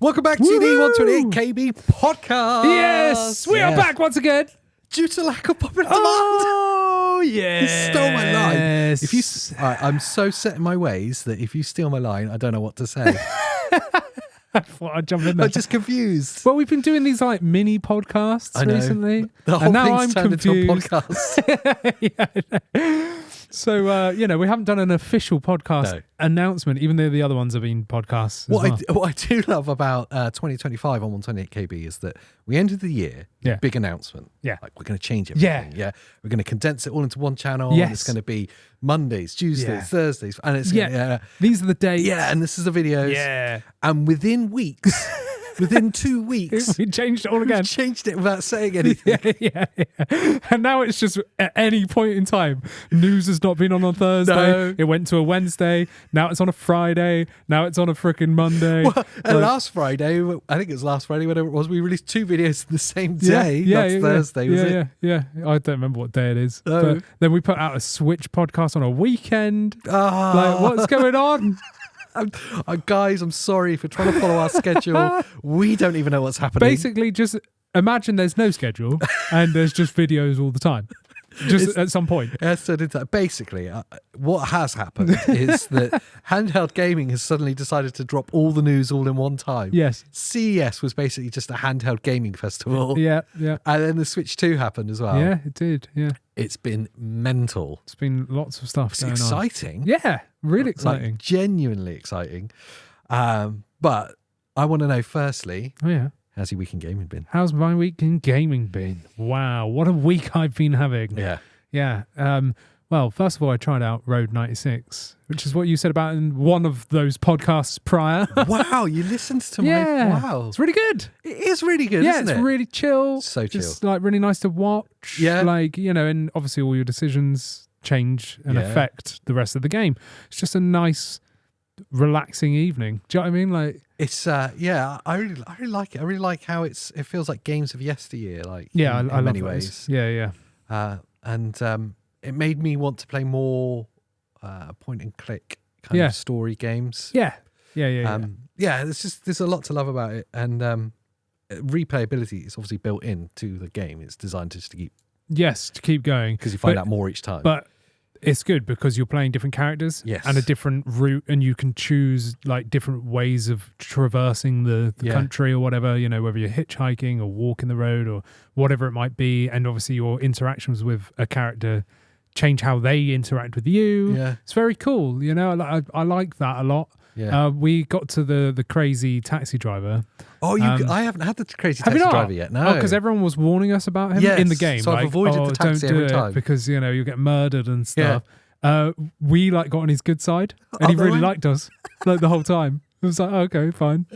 Welcome back to the 128KB podcast. Yes, we are back once again. Due to lack of popular demand. Oh, yeah. You stole my line. If you, I'm so set in my ways that if you steal my line, I don't know what to say. I thought I'd jump in there. I'm just confused. Well, we've been doing these like mini podcasts recently. The whole and now thing's I'm turned confused. into a podcast. Yeah. So, we haven't done an official podcast announcement, even though the other ones have been podcasts. What I do love about 2025 on 128KB is that we ended the year with a big announcement. Yeah. Like, we're going to change everything. Yeah. We're going to condense it all into one channel. Yes. And it's going to be Mondays, Tuesdays, Thursdays. And it's these are the days. Yeah, and this is the videos. Yeah. And within weeks, within 2 weeks, we changed it all again. we changed it without saying anything. Yeah. And now it's just at any point in time. News has not been on Thursday. No. It went to a Wednesday. Now it's on a Friday. Now it's on a freaking Monday. Well, and last Friday, I think it was last Friday, whatever it was, we released 2 videos the same day. That's Thursday, was it? Yeah. I don't remember what day it is. Oh. But then we put out a Switch podcast on a weekend. Ah. Like, what's going on? Guys, I'm sorry for trying to follow our schedule. We don't even know what's happening. Basically, just imagine there's no schedule and there's just videos all the time. At some point. Basically, what has happened is that handheld gaming has suddenly decided to drop all the news all in one time. Yes. CES was basically just a handheld gaming festival. Yeah. And then the Switch 2 happened as well. Yeah, it did. Yeah. It's been mental. It's been lots of stuff going exciting. on. Yeah, really exciting. Like, genuinely exciting. But I want to know, firstly, how's your week in gaming been? How's my week in gaming been? Wow, what a week I've been having. Yeah. Well, first of all, I tried out ROG 96, which is what you said about in one of those podcasts prior. Wow, you listened to my... Wow. It's really good. It is really good, isn't it? Yeah, it's really chill. So chill. It's like really nice to watch. Yeah. Like, and obviously all your decisions change and affect the rest of the game. It's just a nice, relaxing evening. Do you know what I mean? Like... It's I really like it. I really like how it feels like games of yesteryear, like in many ways. Yeah. And it made me want to play more point and click kind of story games. Yeah. There's a lot to love about it, and replayability is obviously built into the game. It's designed to keep going because you find out more each time. But it's good because you're playing different characters and a different route, and you can choose like different ways of traversing the country or whatever, whether you're hitchhiking or walking the road or whatever it might be. And obviously your interactions with a character change how they interact with you. Yeah. It's very cool. I like that a lot. Yeah. We got to the crazy taxi driver. Oh, I haven't had the crazy taxi driver yet. No, because everyone was warning us about him in the game. So I've avoided the taxi every time because you'll get murdered and stuff. We got on his good side, and he really liked us like the whole time. It was like, okay, fine,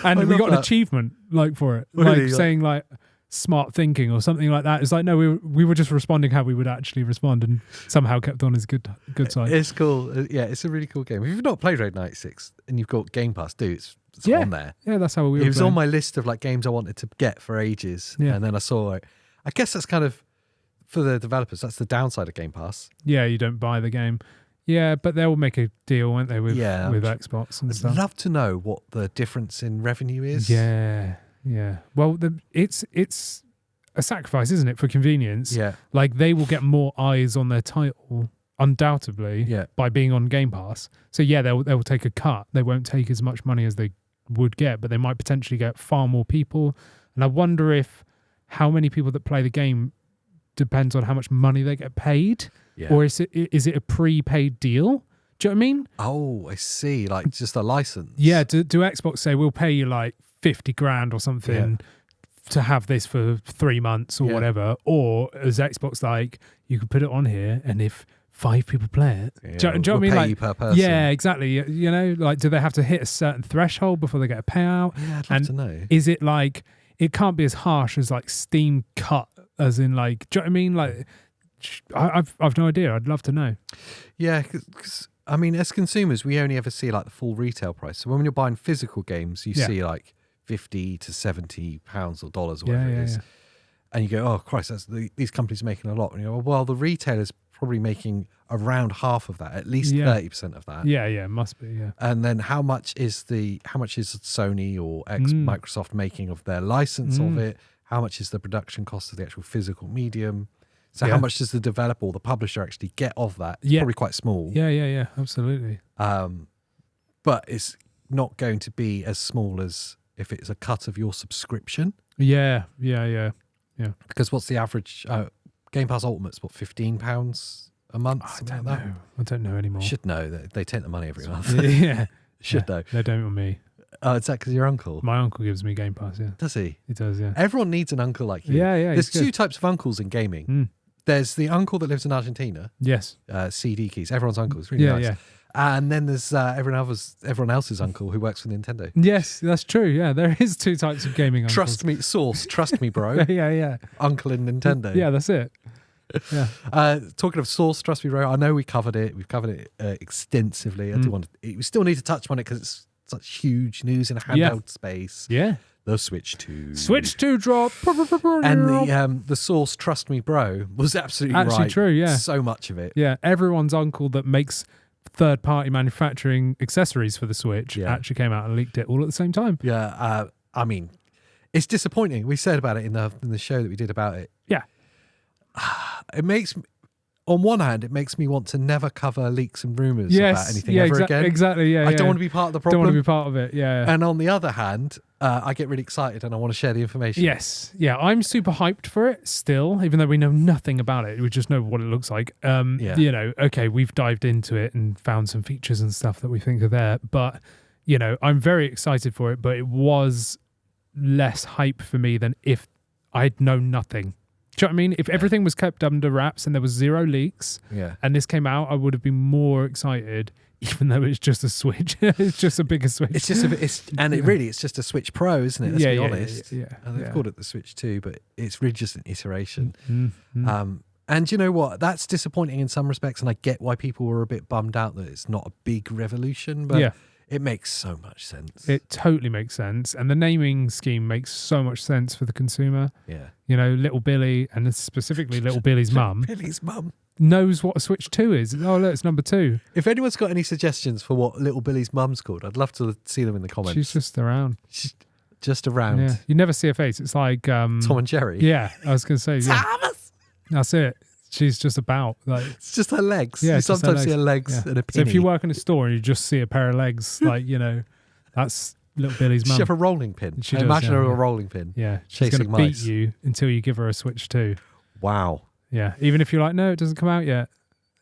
and we got an achievement for it, really? Saying smart thinking or something like that. It's like, no, we were just responding how we would actually respond, and somehow kept on his good side. It's cool. It's a really cool game. If you've not played ROG 96 and you've got Game Pass, it's on there. Yeah, that's how we were. It was on my list of games I wanted to get for ages, and then I saw it. I guess that's kind of for the developers. That's the downside of Game Pass. Yeah, you don't buy the game. Yeah, but they'll make a deal, won't they, with Xbox and stuff. I'd love to know what the difference in revenue is. Yeah. Well, it's a sacrifice, isn't it, for convenience? Yeah. Like, they will get more eyes on their title, undoubtedly, by being on Game Pass. So, they'll take a cut. They won't take as much money as they would get, but they might potentially get far more people. And I wonder if how many people that play the game depends on how much money they get paid. Yeah. Or is it a prepaid deal? Do you know what I mean? Oh, I see. Like just a license. Yeah. Do Xbox say we'll pay you like 50 grand or something to have this for 3 months or whatever? Or is Xbox like, you can put it on here, and if 5 people play it, do you know what I mean? Pay you per person. Yeah, exactly. Do they have to hit a certain threshold before they get a payout? Yeah, I'd love to know. Is it like, it can't be as harsh as like Steam cut, as in like, do you know what I mean? Like, I've no idea. I'd love to know. Yeah, because I mean, as consumers, we only ever see like the full retail price. So when you're buying physical games, you see like £50 to £70 or dollars or whatever it is. And you go, oh, Christ, these companies are making a lot. And you go, well, the retailer's probably making around half of that, at least 30% of that. Yeah, must be. Yeah. And then how much is Sony or Microsoft making of their license of it? How much is the production cost of the actual physical medium? So how much does the developer or the publisher actually get of that? It's probably quite small. Yeah, absolutely. But it's not going to be as small as if it's a cut of your subscription. Yeah. Because what's the average? Game Pass Ultimate's what, £15 a month? I don't know anymore. Should know that they take the money every month. Yeah, should know. They don't with me. Oh, is that because your uncle? My uncle gives me Game Pass. Yeah, does he? He does. Yeah. Everyone needs an uncle like you. Yeah. There's two types of uncles in gaming. There's the uncle that lives in Argentina. Yes. CD keys. Everyone's uncle. It's really nice. Yeah. And then there's everyone else's uncle who works for Nintendo. Yes, that's true. Yeah, there is two types of gaming uncles. Trust me, bro. Yeah. Uncle in Nintendo. Yeah, that's it. Yeah. Talking of Source, trust me, bro. I know we covered it. We've covered it extensively. I do want to. We still need to touch on it because it's such huge news in a handheld space. Yeah. The Switch 2. Switch 2 drop. And the Source, trust me, bro, was absolutely right. True, yeah. So much of it. Yeah, everyone's uncle that makes third-party manufacturing accessories for the Switch actually came out and leaked it all at the same time. Yeah, I mean, it's disappointing. We said about it in the show that we did about it. Yeah. It makes... On one hand, it makes me want to never cover leaks and rumours about anything ever again. Exactly, yeah. I don't want to be part of the problem. Don't want to be part of it, yeah. And on the other hand, I get really excited and I want to share the information. Yes, yeah. I'm super hyped for it still, even though we know nothing about it. We just know what it looks like. You know, okay, we've dived into it and found some features and stuff that we think are there. But, you know, I'm very excited for it, but it was less hype for me than if I'd known nothing. Do you know what I mean? If everything was kept under wraps and there was zero leaks and this came out, I would have been more excited, even though it's just a Switch. It's just a bigger Switch. It's just it's just a Switch Pro, isn't it? Let's be honest. Yeah. And they've called it the Switch 2, but it's really just an iteration. And you know what? That's disappointing in some respects, and I get why people were a bit bummed out that it's not a big revolution, but it makes so much sense. It totally makes sense. And the naming scheme makes so much sense for the consumer. Yeah. You know, little Billy, and specifically little Billy's mum. Billy's mum. Knows what a Switch 2 is. Oh, look, it's number 2. If anyone's got any suggestions for what little Billy's mum's called, I'd love to see them in the comments. She's just around. She's just around. Yeah. You never see her face. It's like... Tom and Jerry. Yeah, I was going to say. Thomas! That's it. She's just about. Like, it's just her legs. Yeah, you sometimes see her legs and a penny. So if you work in a store and you just see a pair of legs, like, you know, that's little Billy's mum. She have a rolling pin. She does, imagine her with a rolling pin. Yeah. She's going to beat you until you give her a Switch 2. Wow. Yeah. Even if you're like, no, it doesn't come out yet.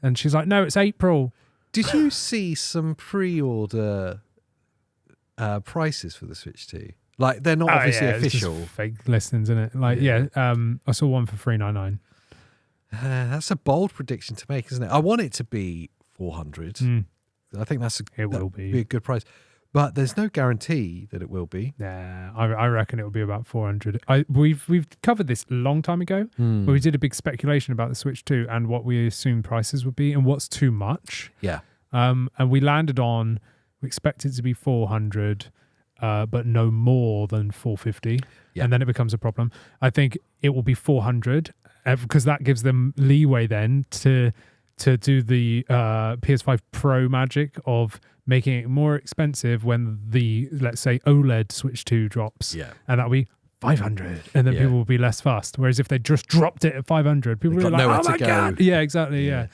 And she's like, no, it's April. Did you see some pre-order prices for the Switch 2? Like, they're not obviously official. It's just fake listings, isn't it? Like, I saw one for $399. That's a bold prediction to make, isn't it? I want it to be 400. I think it will be a good price, but there's no guarantee that it will be. Nah, I reckon it will be about 400. We've covered this a long time ago, where we did a big speculation about the Switch 2 and what we assumed prices would be and what's too much. Yeah. And we landed on, we expect it to be 400, but no more than 450. Yeah. And then it becomes a problem. I think it will be 400. Because that gives them leeway then to do the PS5 Pro magic of making it more expensive when the, let's say, OLED Switch 2 drops. Yeah. And that'll be 500. And then people will be less fussed. Whereas if they just dropped it at 500, people will be like, oh my God. Yeah, exactly. Yeah.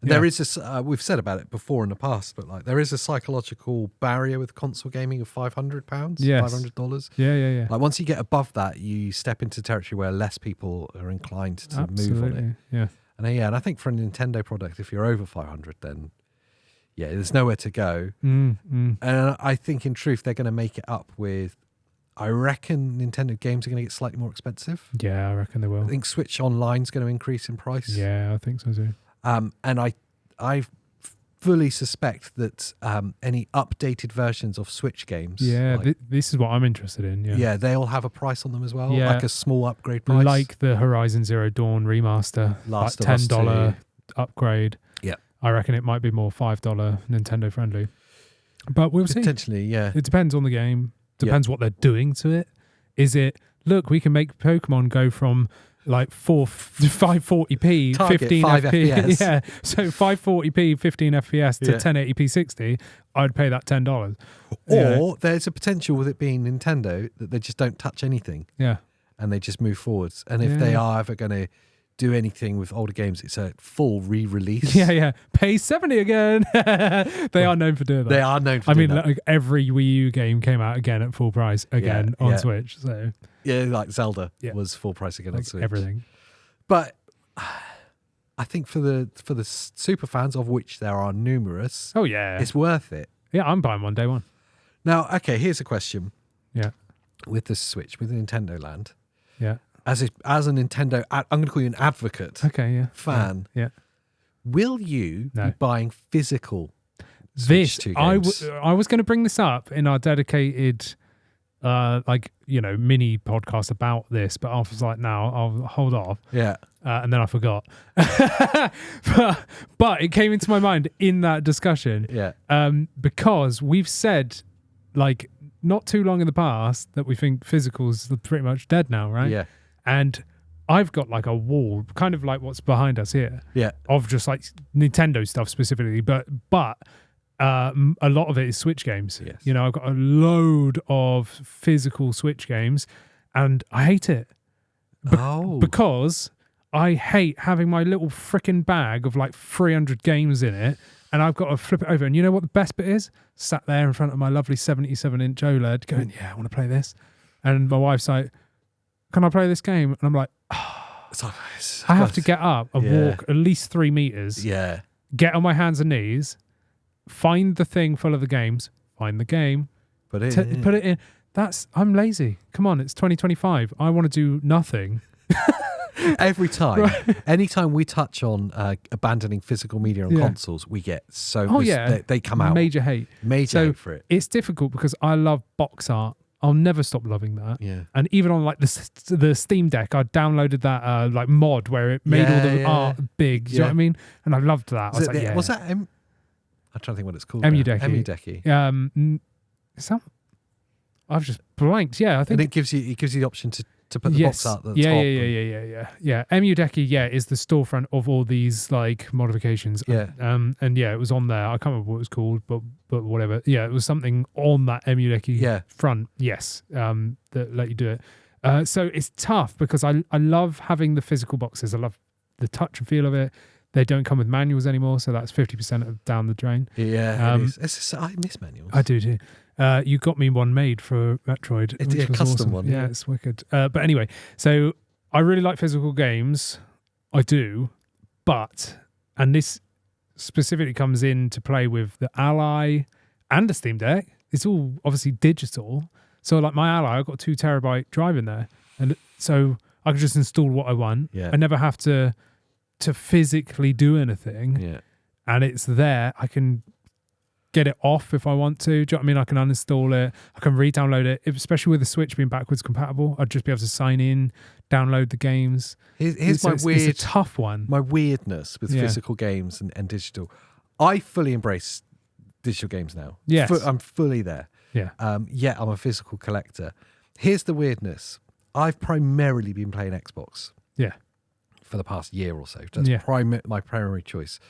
There is this, we've said about it before in the past, but like there is a psychological barrier with console gaming of £500, $500. Yeah. Like once you get above that, you step into territory where less people are inclined to move on it. Yeah. And I think for a Nintendo product, if you're over 500, then there's nowhere to go. And I think in truth, they're going to make it up with, I reckon Nintendo games are going to get slightly more expensive. Yeah, I reckon they will. I think Switch Online is going to increase in price. Yeah, I think so too. And I fully suspect that any updated versions of Switch games... Yeah, this is what I'm interested in. Yeah, they'll have a price on them as well, like a small upgrade price. Like the Horizon Zero Dawn remaster, like $10 upgrade. Yeah. I reckon it might be more $5 Nintendo friendly. But we'll see. Potentially, yeah. It depends on the game. Depends what they're doing to it. Is it, look, we can make Pokemon go from like 540p, Target 15 5 FPS. Yeah, so 540p, 15 FPS to 1080p 60, I'd pay that $10. Or there's a potential with it being Nintendo that they just don't touch anything. Yeah. And they just move forwards. And if they are ever going to do anything with older games, it's a full re-release. Yeah. Pay 70 again. They are known for doing that. They are known for doing that. Like every Wii U game came out again at full price again on Switch. So yeah, like Zelda was full price again on Switch. Everything. But I think for the super fans, of which there are numerous, it's worth it. Yeah, I'm buying one day one. Now, okay, here's a question. Yeah. With the Switch, with the Nintendo Land. Yeah. As a Nintendo, I'm going to call you an advocate. Okay, yeah. Fan. Yeah. Will you be buying physical Switch 2 games? I was going to bring this up in our dedicated, mini podcast about this, but I was like, no, I'll hold off. Yeah. And then I forgot. but it came into my mind in that discussion. Yeah. Because we've said, like, not too long in the past that we think physical's pretty much dead now, right? Yeah. And I've got like a wall, kind of like what's behind us here, of just like Nintendo stuff specifically, but a lot of it is Switch games. Yes. You know, I've got a load of physical Switch games, and I hate it. Because I hate having my little freaking bag of like 300 games in it, and I've got to flip it over. And you know what the best bit is? Sat there in front of my lovely 77-inch OLED going, I want to play this. And my wife's like, can I play this game? And I'm like, I have to get up and walk at least 3 meters. Yeah. Get on my hands and knees, find the thing full of the games, find the game, put it in. I'm lazy. Come on, it's 2025. I want to do nothing. Every time, anytime we touch on abandoning physical media on consoles, we get they come out. Major hate hate for it. It's difficult because I love box art. I'll never stop loving that. Yeah. And even on like the Steam Deck, I downloaded that like mod where it made all the art big. Do you know what I mean? And I loved that. Was that I'm trying to think what it's called. Emudeki. Is that? I've just blanked. Yeah, I think it gives you the option to put the box art at the top. Yeah. Emudeki, is the storefront of all these like modifications. Yeah. And it was on there. I can't remember what it was called, but whatever. Yeah, it was something on that Emudeki front. Yes. That let you do it. So it's tough because I love having the physical boxes. I love the touch and feel of it. They don't come with manuals anymore, so that's 50% down the drain. Yeah, it is. I miss manuals. I do too. You got me one made for Metroid. It's a custom awesome. one. Yeah, it's wicked. But anyway, so I really like physical games. I do. And this specifically comes into play with the Ally and the Steam Deck. It's all obviously digital. So like my Ally, I've got a 2 terabyte drive in there. And so I can just install what I want. Yeah. I never have to physically do anything. Yeah. And it's there. I can get it off if I want to. Do you know what I mean? I can uninstall it. I can re-download it. Especially with the Switch being backwards compatible, I'd just be able to sign in, download the games. Here's my weird... It's a tough one. My weirdness with physical games and digital. I fully embrace digital games now. Yes. I'm fully there. Yeah. I'm a physical collector. Here's the weirdness. I've primarily been playing Xbox. Yeah. For the past year or so. That's my primary choice.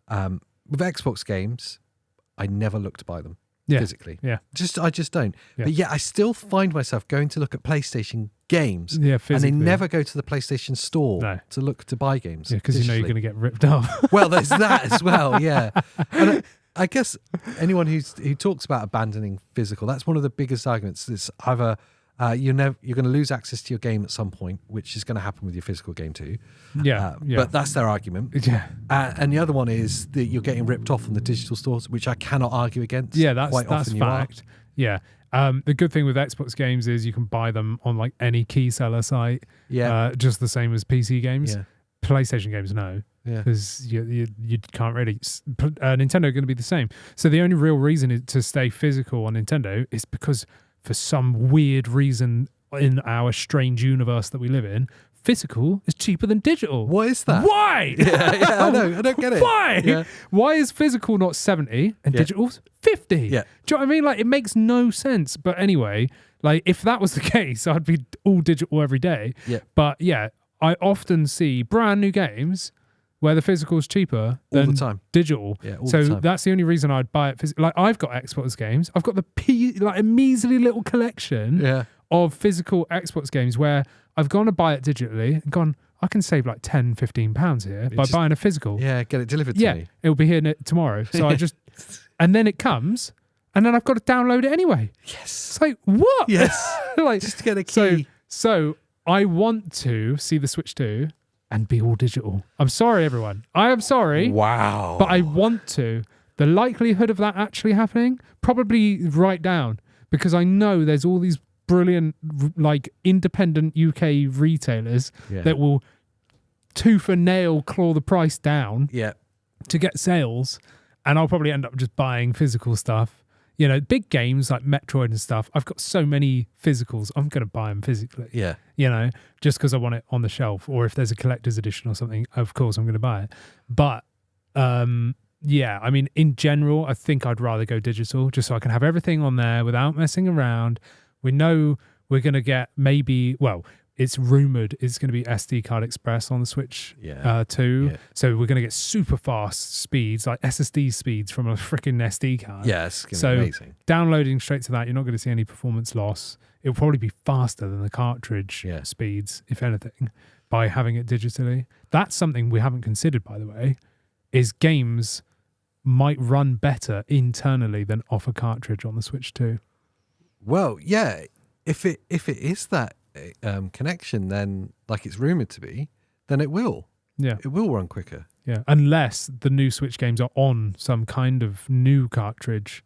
With Xbox games, I never look to buy them physically. Yeah. I just don't. Yeah. But yet I still find myself going to look at PlayStation games. Yeah, physically. And they never go to the PlayStation store to look to buy games. Yeah, because you know you're going to get ripped off. Well, there's that as well, yeah. And I guess anyone who talks about abandoning physical, that's one of the biggest arguments. It's either you're going to lose access to your game at some point, which is going to happen with your physical game too. Yeah. But that's their argument. Yeah. And the other one is that you're getting ripped off on the digital stores, which I cannot argue against. Yeah, that's fact. Yeah. The good thing with Xbox games is you can buy them on like any key seller site. Yeah. Just the same as PC games. Yeah. PlayStation games, no. Yeah. Because you can't really. Nintendo are going to be the same. So the only real reason to stay physical on Nintendo is because for some weird reason in our strange universe that we live in, physical is cheaper than digital. What is that? Why? Yeah, I know. I don't get it. Why? Yeah. Why is physical not 70 and digital's 50? Yeah. Do you know what I mean? Like, it makes no sense. But anyway, like, if that was the case, I'd be all digital every day. Yeah. But yeah, I often see brand new games where the physical is cheaper than all the time. Digital. Yeah, all so the time. That's the only reason I'd buy it physical. Like I've got Xbox games. I've got a measly little collection of physical Xbox games where I've gone to buy it digitally and gone, I can save like £10, £15 here by buying a physical. Yeah, get it delivered to me. It'll be here tomorrow. So I just, and then it comes, and then I've got to download it anyway. Yes. It's like, what? Yes. Like, just to get a key. So I want to see the Switch 2 and be all digital. I'm sorry, everyone. I am sorry. Wow. But I want to. The likelihood of that actually happening, probably right down, because I know there's all these brilliant, like, independent UK retailers that will tooth and nail claw the price down to get sales, and I'll probably end up just buying physical stuff. You know, big games like Metroid and stuff, I've got so many physicals, I'm going to buy them physically. Yeah. You know, just because I want it on the shelf, or if there's a collector's edition or something, of course I'm going to buy it. But, yeah, I mean, in general, I think I'd rather go digital just so I can have everything on there without messing around. We know we're going to get it's rumored it's going to be SD card express on the Switch 2. Yeah. So we're going to get super fast speeds, like SSD speeds from a freaking SD card. Yeah, it's going to be amazing. Downloading straight to that, you're not going to see any performance loss. It'll probably be faster than the cartridge speeds, if anything, by having it digitally. That's something we haven't considered, by the way, is games might run better internally than off a cartridge on the Switch 2. Well, yeah, if it is that connection, then like it's rumored to be, then it will. Yeah, it will run quicker. Yeah, unless the new Switch games are on some kind of new cartridge.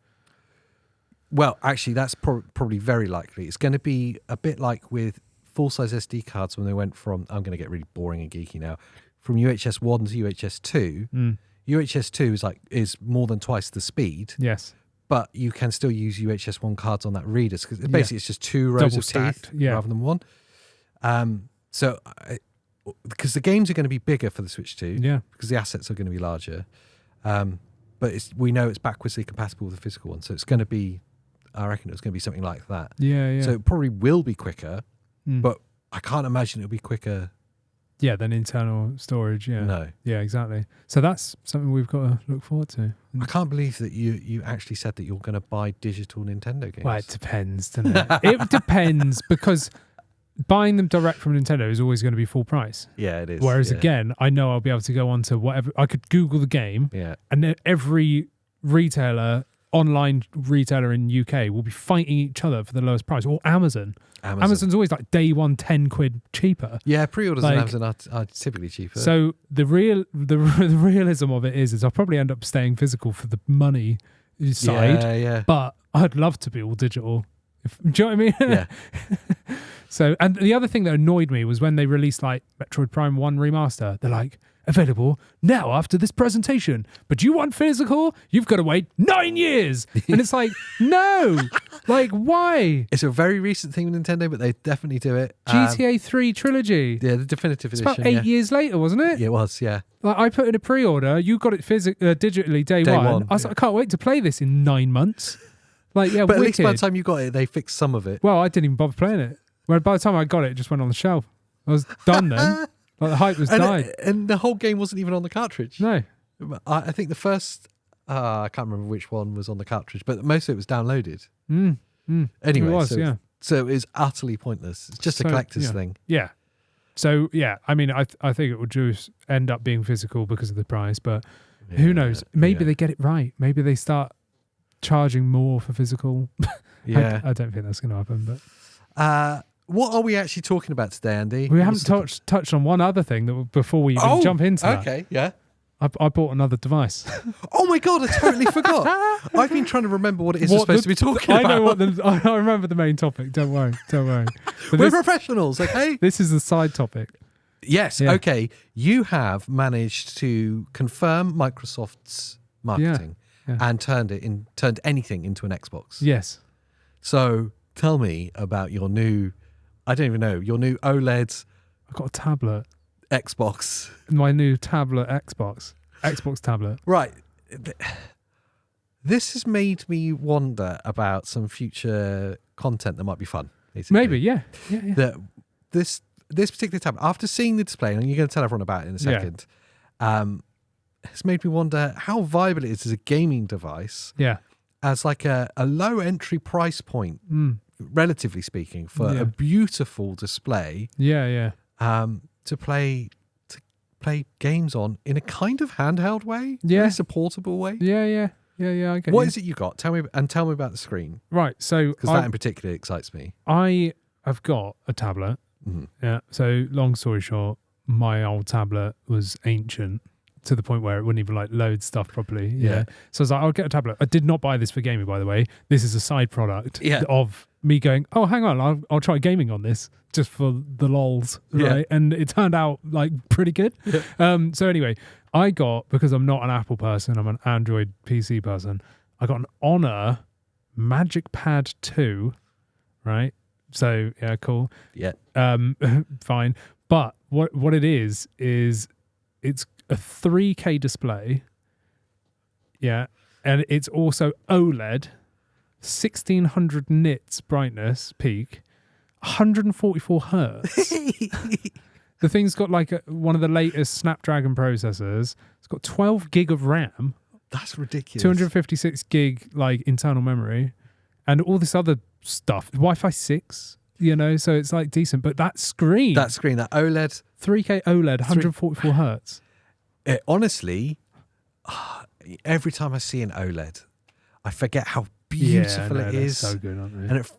Well, actually, that's probably very likely. It's going to be a bit like with full-size SD cards when they went from, I'm going to get really boring and geeky now, from UHS 1 to UHS 2. UHS 2 is more than twice the speed. Yes. But you can still use UHS 1 cards on that reader because basically it's just two rows of teeth rather than one. So because the games are going to be bigger for the Switch 2 because the assets are going to be larger. But we know it's backwardsly compatible with the physical one. So it's going to be, I reckon it's going to be something like that. Yeah. So it probably will be quicker, but I can't imagine it'll be quicker. Yeah, than internal storage. Yeah. No. Yeah, exactly. So that's something we've got to look forward to. I can't believe that you actually said that you're going to buy digital Nintendo games. Well, it depends, doesn't it? It depends, because buying them direct from Nintendo is always going to be full price. Yeah, it is. Whereas again, I know I'll be able to go on to whatever. I could Google the game, and then every online retailer in UK will be fighting each other for the lowest price, or Amazon. Amazon's always like day one, 10 quid cheaper. Yeah, pre-orders on Amazon are typically cheaper. So the realism of it is I'll probably end up staying physical for the money side. Yeah. But I'd love to be all digital. Do you know what I mean? Yeah. So, and the other thing that annoyed me was when they released like Metroid Prime 1 Remaster, they're like, available now after this presentation, but you want physical, you've got to wait 9 years. And it's like, no, like, why? It's a very recent thing with Nintendo, but they definitely do it. GTA 3 trilogy. Yeah, the definitive edition. It's about 8 years later, wasn't it? Yeah, it was, yeah. Like, I put in a pre-order, you got it digitally day one. I was like, I can't wait to play this in 9 months. Like, yeah, but wicked. At least by the time you got it, they fixed some of it. Well, I didn't even bother playing it. Well, by the time I got it just went on the shelf. I was done then. Like, the hype was died. And the whole game wasn't even on the cartridge. No. I think the first, I can't remember which one was on the cartridge, but most of it was downloaded. Anyway, it was, so it was utterly pointless. It's just a collector's thing. Yeah. So, yeah, I mean, I think it would just end up being physical because of the price, but who knows? Maybe they get it right. Maybe they start charging more for physical. Yeah. I don't think that's going to happen, but... what are we actually talking about today, Andy? We haven't touched on one other thing that before we even jump into that. Okay, yeah. I bought another device. Oh my God, I totally forgot. I've been trying to remember what it is we're supposed to be talking about. I remember the main topic. Don't worry. We're professionals, okay? This is the side topic. Yes, okay. You have managed to confirm Microsoft's marketing and turned anything into an Xbox. Yes. So tell me about your new, I don't even know, your new OLED. I've got a tablet. Xbox. My new tablet Xbox tablet. Right. This has made me wonder about some future content that might be fun. Basically. Maybe, yeah. this particular tablet, after seeing the display, and you're going to tell everyone about it in a second, it's made me wonder how viable it is as a gaming device. Yeah. As like a low entry price point, relatively speaking, for a beautiful display. Yeah. To play games on in a kind of handheld way. Yeah. It's a portable way. Yeah. I get What is it you got? Tell me about the screen. Right. So because that in particular excites me. I have got a tablet. Mm-hmm. Yeah. So long story short, my old tablet was ancient to the point where it wouldn't even like load stuff properly. Yeah. So I was like, I'll get a tablet. I did not buy this for gaming, by the way. This is a side product of me going, oh, hang on, I'll try gaming on this just for the lols, right? And it turned out like pretty good. Yeah. So anyway, I got, because I'm not an Apple person, I'm an Android PC person, I got an Honor Magic Pad 2, right? So yeah, cool. Yeah. Fine. But what it is it's a 3K display. Yeah. And it's also OLED, 1600 nits brightness peak, 144 hertz. The thing's got like one of the latest Snapdragon processors. It's got 12 gig of RAM. That's ridiculous. 256 gig like internal memory, and all this other stuff. Wi-Fi 6, you know, so it's like decent. But that screen, that OLED, 3K OLED, 144 hertz. Honestly, every time I see an OLED, I forget how beautiful it is. So good, aren't they? And it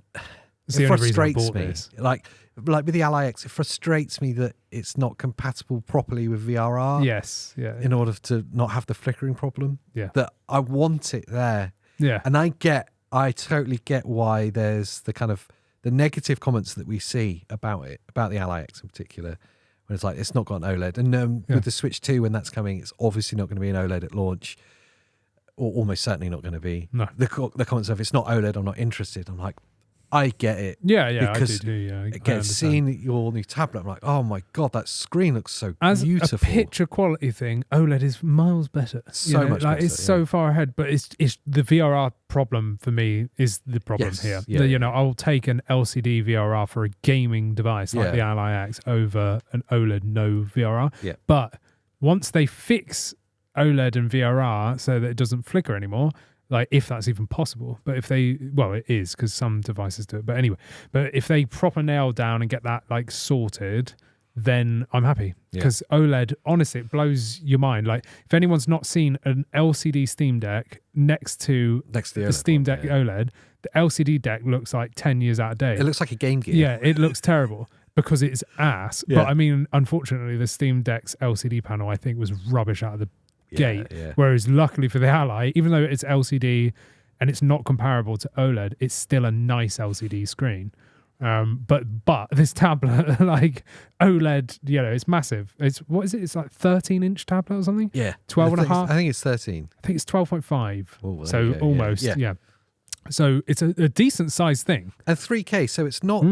frustrates me. Like with the Ally X, it frustrates me that it's not compatible properly with VRR. Yes, yeah. In order to not have the flickering problem. Yeah. That I want it there. Yeah. And I totally get why there's the kind of the negative comments that we see about the Ally X in particular, when it's like it's not got an OLED. And with the Switch 2, when that's coming, it's obviously not going to be an OLED at launch, or almost certainly not going to be. No. The comments of it's not OLED, I'm not interested. I'm like, I get it. Yeah, because I do. Yeah, again, seeing your new tablet, I'm like, oh my god, that screen looks so as beautiful. As a picture quality thing, OLED is miles better. So much better. It's so far ahead, but it's the VRR problem for me is the problem here. Yeah, you know, I'll take an LCD VRR for a gaming device like the Ally X over an OLED no VRR. Yeah. But once they fix OLED and VRR so that it doesn't flicker anymore, like if that's even possible, but if it is because some devices do it. But anyway, if they proper nail down and get that like sorted, then I'm happy, because OLED, honestly, it blows your mind. Like if anyone's not seen an LCD Steam Deck next to the Steam Deck OLED, the LCD deck looks like 10 years out of date. It looks like a Game Gear. Yeah, it looks terrible because it's ass. Yeah. But I mean, unfortunately, the Steam Deck's LCD panel, I think, was rubbish out of the gate. Yeah. Whereas luckily for the Ally, even though it's LCD and it's not comparable to OLED, it's still a nice LCD screen. But this tablet, like OLED, you know, it's massive. It's what is it? It's like 13-inch tablet or something. Yeah, 12 and a half. I think it's 13. I think it's 12.5. Oh, so almost. Yeah. So it's a decent sized thing. And 3K. So it's not.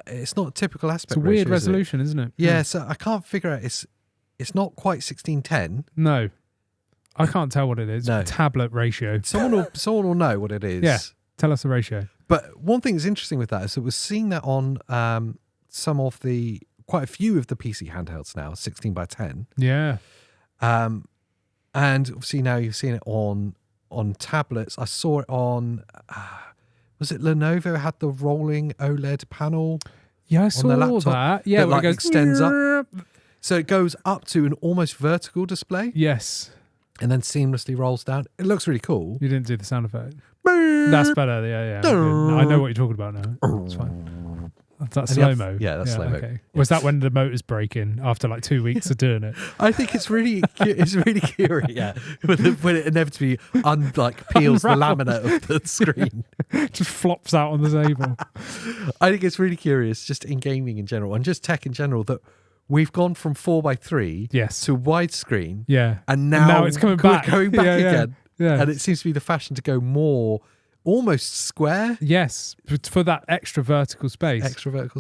It's not a typical aspect. It's a weird resolution, isn't it? Yeah. So I can't figure out. It's not quite 16:10. No. I can't tell what it is. No. Tablet ratio. Someone will know what it is. Yeah, tell us the ratio. But one thing that's interesting with that is that we're seeing that on quite a few of the PC handhelds now, 16:10. Yeah. And obviously now you've seen it on tablets. I saw it on, was it Lenovo had the rolling OLED panel? Yeah, I saw that. Yeah, that extends up. So it goes up to an almost vertical display. Yes. And then seamlessly rolls down. It looks really cool. You didn't do the sound effect. That's better. Yeah. I know what you're talking about now. It's fine. That's slow-mo. Yeah, that's slow-mo. Okay. Was that when the motor's breaking after like 2 weeks of doing it? I think it's really curious. Yeah, when it inevitably peels the laminate of the screen. Just flops out on the table. I think it's really curious, just in gaming in general and just tech in general, that we've gone from 4:3 to widescreen. Yeah. And now it's coming back. Going back again. Yeah. And it seems to be the fashion to go more almost square. Yes. For that extra vertical space.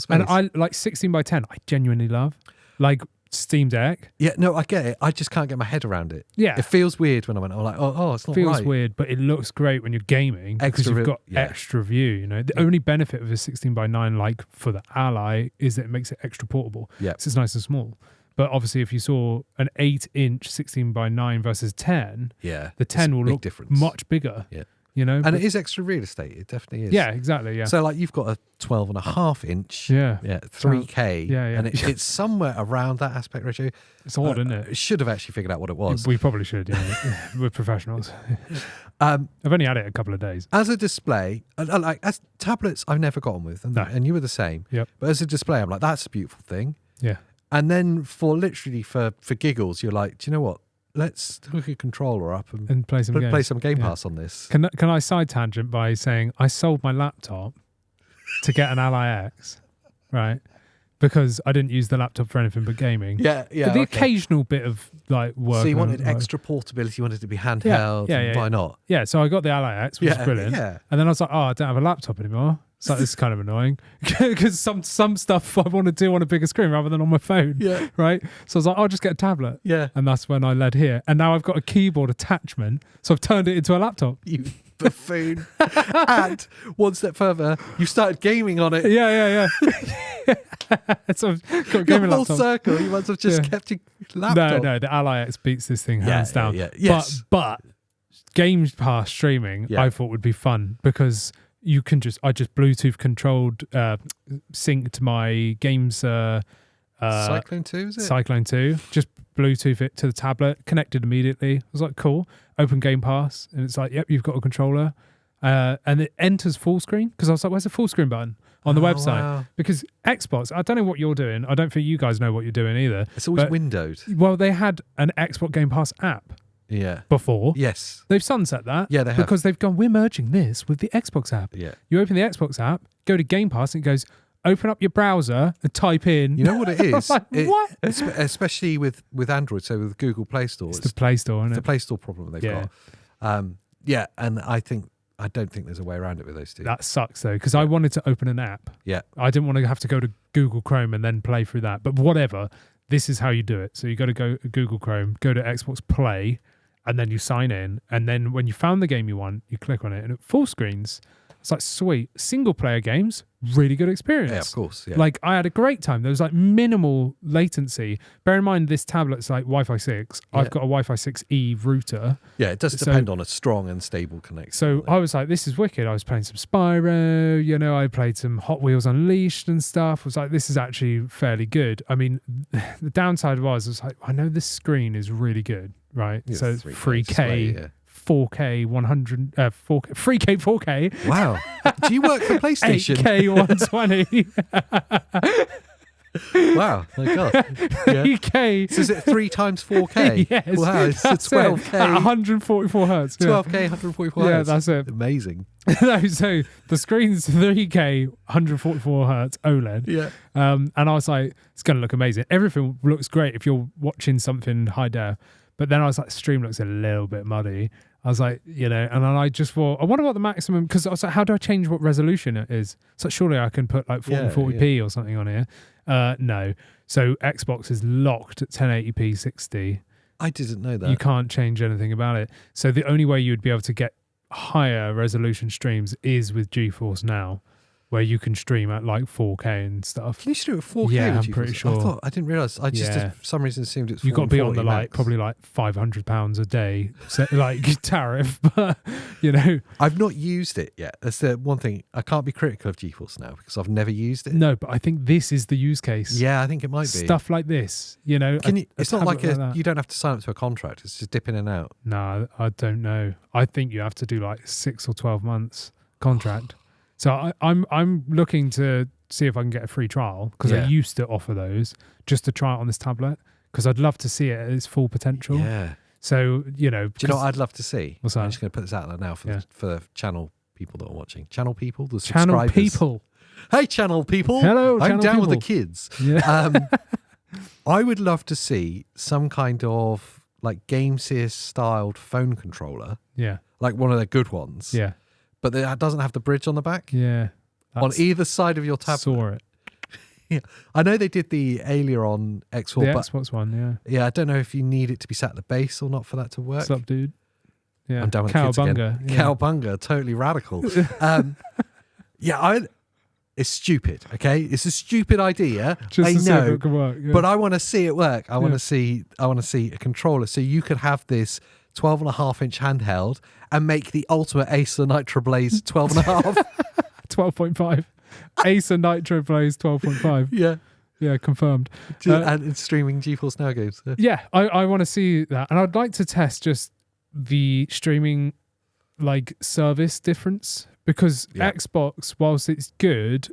And I like 16:10, I genuinely love. Like Steam Deck. Yeah, no, I get it. I just can't get my head around it. Yeah. It feels weird when I'm like, oh, it's not right. It feels weird, but it looks great when you're gaming because you've got extra view, you know. The only benefit of a 16:9, like for the Ally, is that it makes it extra portable. Yeah. So it's nice and small. But obviously, if you saw an 8-inch 16:9 versus 10, the 10 will look much bigger. Yeah. You know, and it is extra real estate. It definitely is. Yeah, exactly. Yeah. So like you've got a 12.5-inch. Yeah. 3K. And it's somewhere around that aspect ratio. It's odd, isn't it? Should have actually figured out what it was. We probably should. Yeah, we're professionals. I've only had it a couple of days. As a display, like as tablets, I've never got on with, and you were the same. Yep. But as a display, I'm like, that's a beautiful thing. Yeah. And then for giggles, you're like, do you know what? Let's hook a controller up and play some games. Play some Game Pass on this. Can I side tangent by saying I sold my laptop to get an Ally X, right? Because I didn't use the laptop for anything but gaming. Yeah. But the occasional bit of like work. So you wanted extra portability. You wanted it to be handheld. Yeah. Why not? Yeah. So I got the Ally X, which was brilliant. Yeah. And then I was like, I don't have a laptop anymore. So this is kind of annoying because some stuff I want to do on a bigger screen rather than on my phone. Yeah. Right. So I was like, I'll just get a tablet. Yeah. And that's when I led here. And now I've got a keyboard attachment. So I've turned it into a laptop. You buffoon. And one step further, you started gaming on it. Yeah. So I've got a gaming full laptop. circle. You must have just kept your laptop. No. The Ally X beats this thing hands down. Yeah. Yes. But Game Pass streaming, I thought would be fun because you can I just Bluetooth controlled sync to my games. Cyclone 2, is it? Cyclone 2. Just Bluetooth it to the tablet, connected immediately. I was like, cool. Open Game Pass, and it's like, yep, you've got a controller. And it enters full screen because I was like, where's the full screen button on the website? Wow. Because Xbox, I don't know what you're doing. I don't think you guys know what you're doing either. It's always windowed. Well, they had an Xbox Game Pass app. Yeah. Before. Yes. They've sunset that. Yeah, they have. Because they've gone, we're merging this with the Xbox app. Yeah. You open the Xbox app, go to Game Pass, and it goes, open up your browser and type in. You know what it is? Like, what? Especially with Android, so with Google Play Store. It's the Play Store, isn't it? It's the Play Store problem they've got. And I don't think there's a way around it with those two. That sucks though, because I wanted to open an app. Yeah. I didn't want to have to go to Google Chrome and then play through that. But whatever, this is how you do it. So you got to go to Google Chrome, go to Xbox Play, and then you sign in. And then when you found the game you want, you click on it, and it full screens. It's like, sweet. Single player games, really good experience. Yeah, of course. Yeah. Like, I had a great time. There was like minimal latency. Bear in mind, this tablet's like Wi-Fi 6. Yeah. I've got a Wi-Fi 6E router. Yeah, it does depend on a strong and stable connection. So I was like, this is wicked. I was playing some Spyro, I played some Hot Wheels Unleashed and stuff. I was like, this is actually fairly good. I mean, the downside was like, I know this screen is really good, right? Yeah, so it's 3K. 4K 100 4K 3K 4K. Wow. Do you work for PlayStation? 8K 120. Wow, my God. 3K. So is it 3 times 4K? Yes. Wow, it's 12K. At 144 hertz. 12K, 144 hertz. Yeah, that's it. Amazing. No, so the screen's 3K, 144 hertz OLED. Yeah. And I was like, it's going to look amazing. Everything looks great if you're watching something high def. But then I was like, stream looks a little bit muddy. I was like, and then I just thought, I wonder what the maximum, because I was like, how do I change what resolution it is? So surely I can put like 40p or something on here. No. So Xbox is locked at 1080p 60. I didn't know that. You can't change anything about it. So the only way you would be able to get higher resolution streams is with GeForce Now, where you can stream at like 4K and stuff. Can you stream at 4K? Yeah, I'm pretty sure. I didn't realise. I just for some reason assumed it's 4K. You've got to be on the probably like £500 a day tariff, but I've not used it yet. That's the one thing. I can't be critical of GeForce Now because I've never used it. No, but I think this is the use case. Yeah, I think it might be. Stuff like this, it's not like you don't have to sign up to a contract. It's just dip in and out. No, I don't know. I think you have to do like 6 or 12 months contract. So I'm looking to see if I can get a free trial because I used to offer those just to try it on this tablet because I'd love to see it at its full potential. Yeah. So, Do you know what I'd love to see? What's that? I'm just going to put this out there now for the channel people that are watching. Channel people, the channel subscribers. People. Hey, channel people. Hello, I'm channel down people. with the kids. Yeah. I would love to see some kind of like GameSys styled phone controller. Yeah. Like one of the good ones. Yeah. But that doesn't have the bridge on the back. Yeah. On either side of your tablet. Saw it. Yeah, I know they did the Alia on X4, the but Xbox One, yeah, I don't know if you need it to be sat at the base or not for that to work. What's up, dude? Yeah, I'm down with the kids again. Cowabunga, totally radical. It's stupid. Okay, it's a stupid idea. Just I to see know, if it can work, but I want to see it work. I want to see a controller, so you could have this 12.5-inch handheld and make the ultimate Acer Nitro Blaze 12.5. 12.5. Acer Nitro Blaze 12.5. Yeah, confirmed. And it's streaming GeForce Now games. Yeah, I want to see that, and I'd like to test just the streaming service difference, because Xbox, whilst it's good,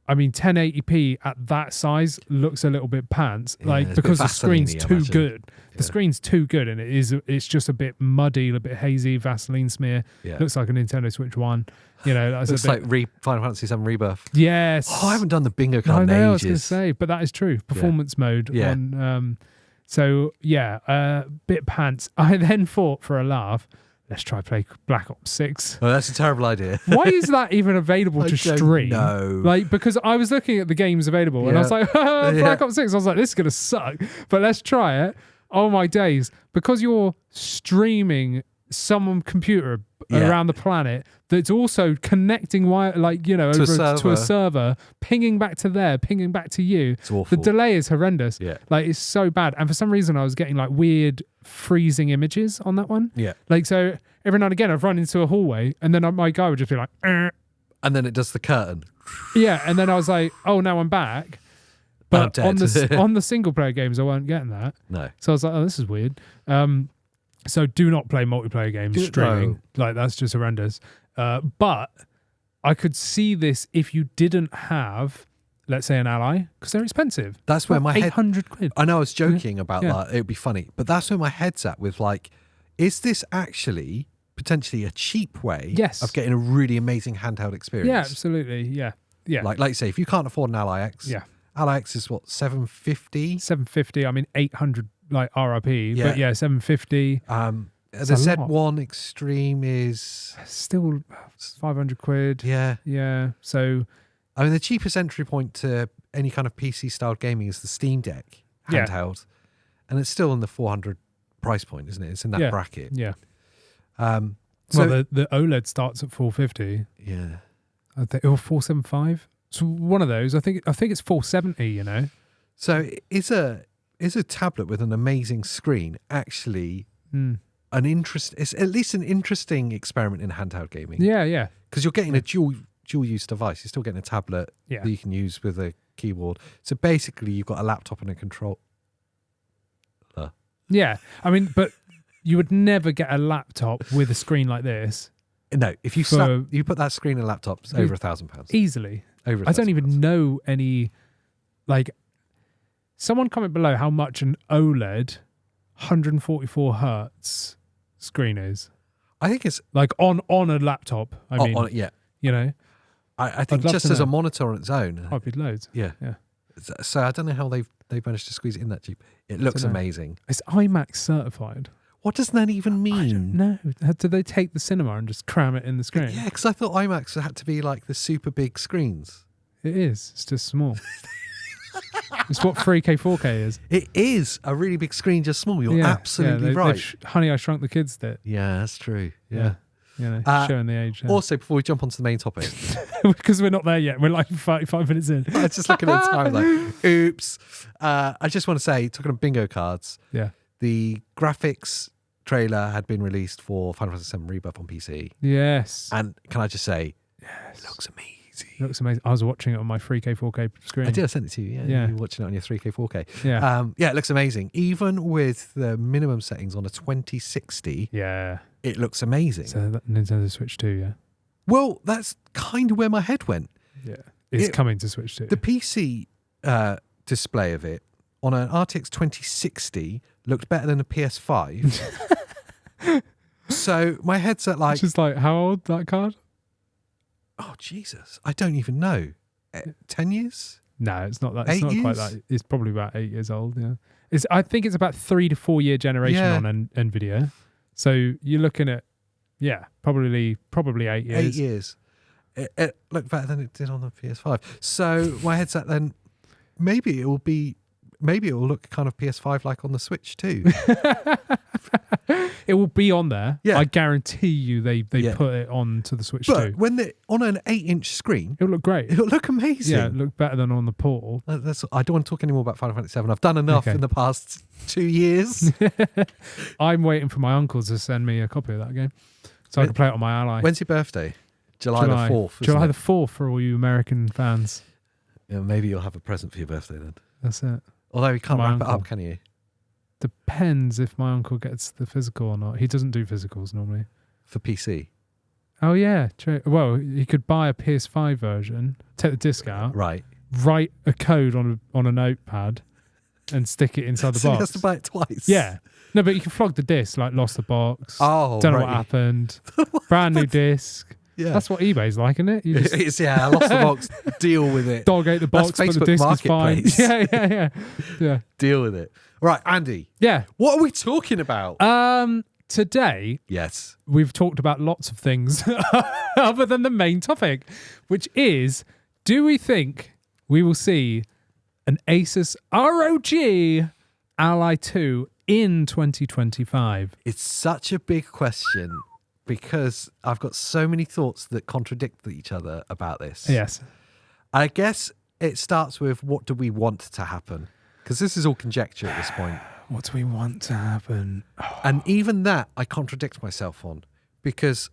I mean 1080p at that size looks a little bit pants, because the screen's too good. The screen's too good, and it's just a bit muddy, a bit hazy, Vaseline smear. Looks like a Nintendo Switch 1. That's looks like Final Fantasy VII Rebirth. Yes. Oh, I haven't done the bingo card in ages. I was going to say, but that is true. Performance mode. Yeah. Bit pants. I then thought, for a laugh, let's try play Black Ops 6. Oh, that's a terrible idea. Why is that even available to stream? No. Because I was looking at the games available and I was like, Black Ops 6. I was like, this is going to suck. But let's try it. Oh my days. Because you're streaming some computer around the planet that's also connecting to a server, pinging back to there, pinging back to you. It's awful. The delay is horrendous. Yeah. It's so bad. And for some reason I was getting weird freezing images on that one. Yeah. So every now and again I've run into a hallway and then my guy would just be like, and then it does the curtain. Yeah, and then I was like, oh, now I'm back. But on the single player games I weren't getting that. No. So I was like, oh, this is weird. So do not play multiplayer games streaming. That's just horrendous. But I could see this if you didn't have, let's say, an Ally, because they're expensive. That's where my 800 quid. I know I was joking about that. It would be funny. But that's where my head's at with is this actually potentially a cheap way of getting a really amazing handheld experience? Yeah, absolutely. Yeah. Like you say, if you can't afford an Ally X, Ally X is what, $750? $750. I mean, 800 RRP, but 750. The Z1 Extreme is still 500 quid. Yeah. So, I mean, the cheapest entry point to any kind of PC style gaming is the Steam Deck handheld, and it's still in the 400 price point, isn't it? It's in that bracket. Yeah. So the OLED starts at 450. Yeah. I think, or 475. So one of those. I think it's 470. So is a tablet with an amazing screen actually it's at least an interesting experiment in handheld gaming? Yeah. Because you're getting a dual use device. You're still getting a tablet that you can use with a keyboard. So basically, you've got a laptop and a controller. Yeah, I mean, but you would never get a laptop with a screen like this. No, if you you put that screen in a laptop, it's over £1,000 easily. Over. I don't even know any. Someone comment below how much an OLED 144 hertz screen is. I think it's on a laptop. I mean, I think just as a monitor on its own, I'd be loads. Yeah. So I don't know how they've managed to squeeze it in that cheap. It looks amazing. It's IMAX certified. What does that even mean? I don't know. Did they take the cinema and just cram it in the screen? Yeah, because I thought IMAX had to be the super big screens. It is. It's just small. It's what 3K, 4K is. It is a really big screen, just small. You're absolutely right. Honey, I Shrunk the Kids did. Yeah, that's true. Yeah. Showing the age. Also, before we jump onto the main topic, because we're not there yet, we're 35 minutes in. I was just looking at the time, oops. I just want to say, talking of bingo cards, the graphics trailer had been released for Final Fantasy VII Rebirth on PC. Yes. And can I just say, it looks amazing. It looks amazing. I was watching it on my 3K, 4K screen. I did. I sent it to you. Yeah. You were watching it on your 3K, 4K. Yeah. It looks amazing. Even with the minimum settings on a 2060. Yeah. It looks amazing. So that Nintendo Switch 2, yeah. Well, that's kind of where my head went. Yeah. It's coming to Switch 2. The PC display of it on an RTX 2060 looked better than a PS5. So my head's at Just how old, that card? Oh, Jesus. I don't even know. 10 years? No, it's not that. It's not quite that. It's probably about 8 years old, yeah. I think it's about 3 to 4 year generation on NVIDIA. So you're looking at, probably 8 years. 8 years. It looked better than it did on the PS5. So my headset then, maybe it will look kind of PS5 like on the Switch too. It will be on there. Yeah. I guarantee you they put it on to the Switch too. But when they're on an 8-inch screen, it'll look great. It'll look amazing. Yeah, it'll look better than on the Portal. I don't want to talk anymore about Final Fantasy VII. I've done enough in the past 2 years. I'm waiting for my uncle to send me a copy of that game so I can play it on my Ally. When's your birthday? July the 4th. July the 4th for all you American fans. Yeah, maybe you'll have a present for your birthday then. That's it. Although you can't wrap it up, can you? Depends if my uncle gets the physical or not. He doesn't do physicals normally. For PC? Oh, yeah. True. Well, he could buy a PS5 version, take the disc out, right, write a code on a notepad and stick it inside the box. So he has to buy it twice? Yeah. No, but you can flog the disc, like lost the box. Oh, don't know what happened. Brand new disc. Yeah. That's what eBay's like, isn't it? It's, I lost the box. Deal with it. Dog ate the box, but the disc is fine. Yeah. Deal with it. Right, Andy. Yeah. What are we talking about? Today, yes, we've talked about lots of things other than the main topic, which is, do we think we will see an ASUS ROG Ally 2 in 2025? It's such a big question because I've got so many thoughts that contradict each other about this. Yes. I guess it starts with, what do we want to happen? Because this is all conjecture at this point. What do we want to happen? Oh. And even that, I contradict myself on, because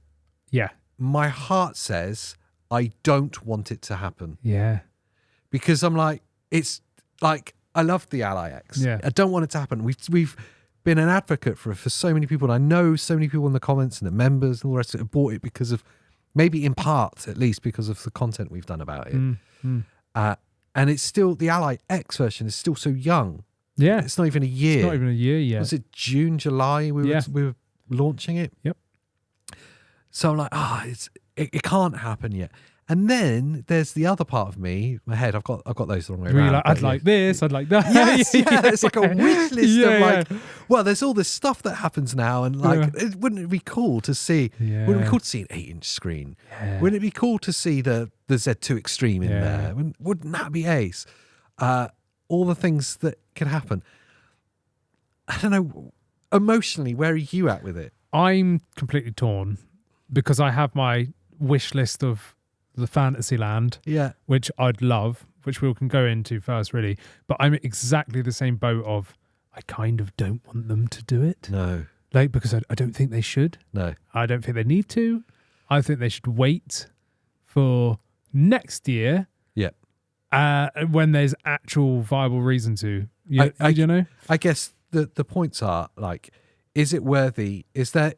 my heart says I don't want it to happen. Yeah. Because I'm like, it's like, I love the Ally X. Yeah. I don't want it to happen. We've been an advocate for so many people. And I know so many people in the comments and the members and all the rest of it have bought it because of, maybe in part at least, because of the content we've done about it. And it's still, the Ally X version is still so young. Yeah. It's not even a year. It's not even a year yet. Was it June, July we were launching it? Yep. So I'm like, it can't happen yet. And then there's the other part of me, my head, I've got those the wrong way around. Like, I'd like this, I'd like that. Yes, it's like a wish list of like, well, there's all this stuff that happens now, and like, wouldn't it be cool to see? Wouldn't it be cool to see an 8-inch screen? Wouldn't it be cool to see the Z2 Extreme in there? Wouldn't that be ace? All the things that could happen. I don't know. Emotionally, where are you at with it? I'm completely torn because I have my wish list of the Fantasyland, which I'd love, which we can go into first, really. But I'm exactly the same boat of, I kind of don't want them to do it. No. Like, because I don't think they should. No. I don't think they need to. I think they should wait for next year. Yeah. When there's actual viable reason to. You know? I guess the points are, like, is it worthy? Is there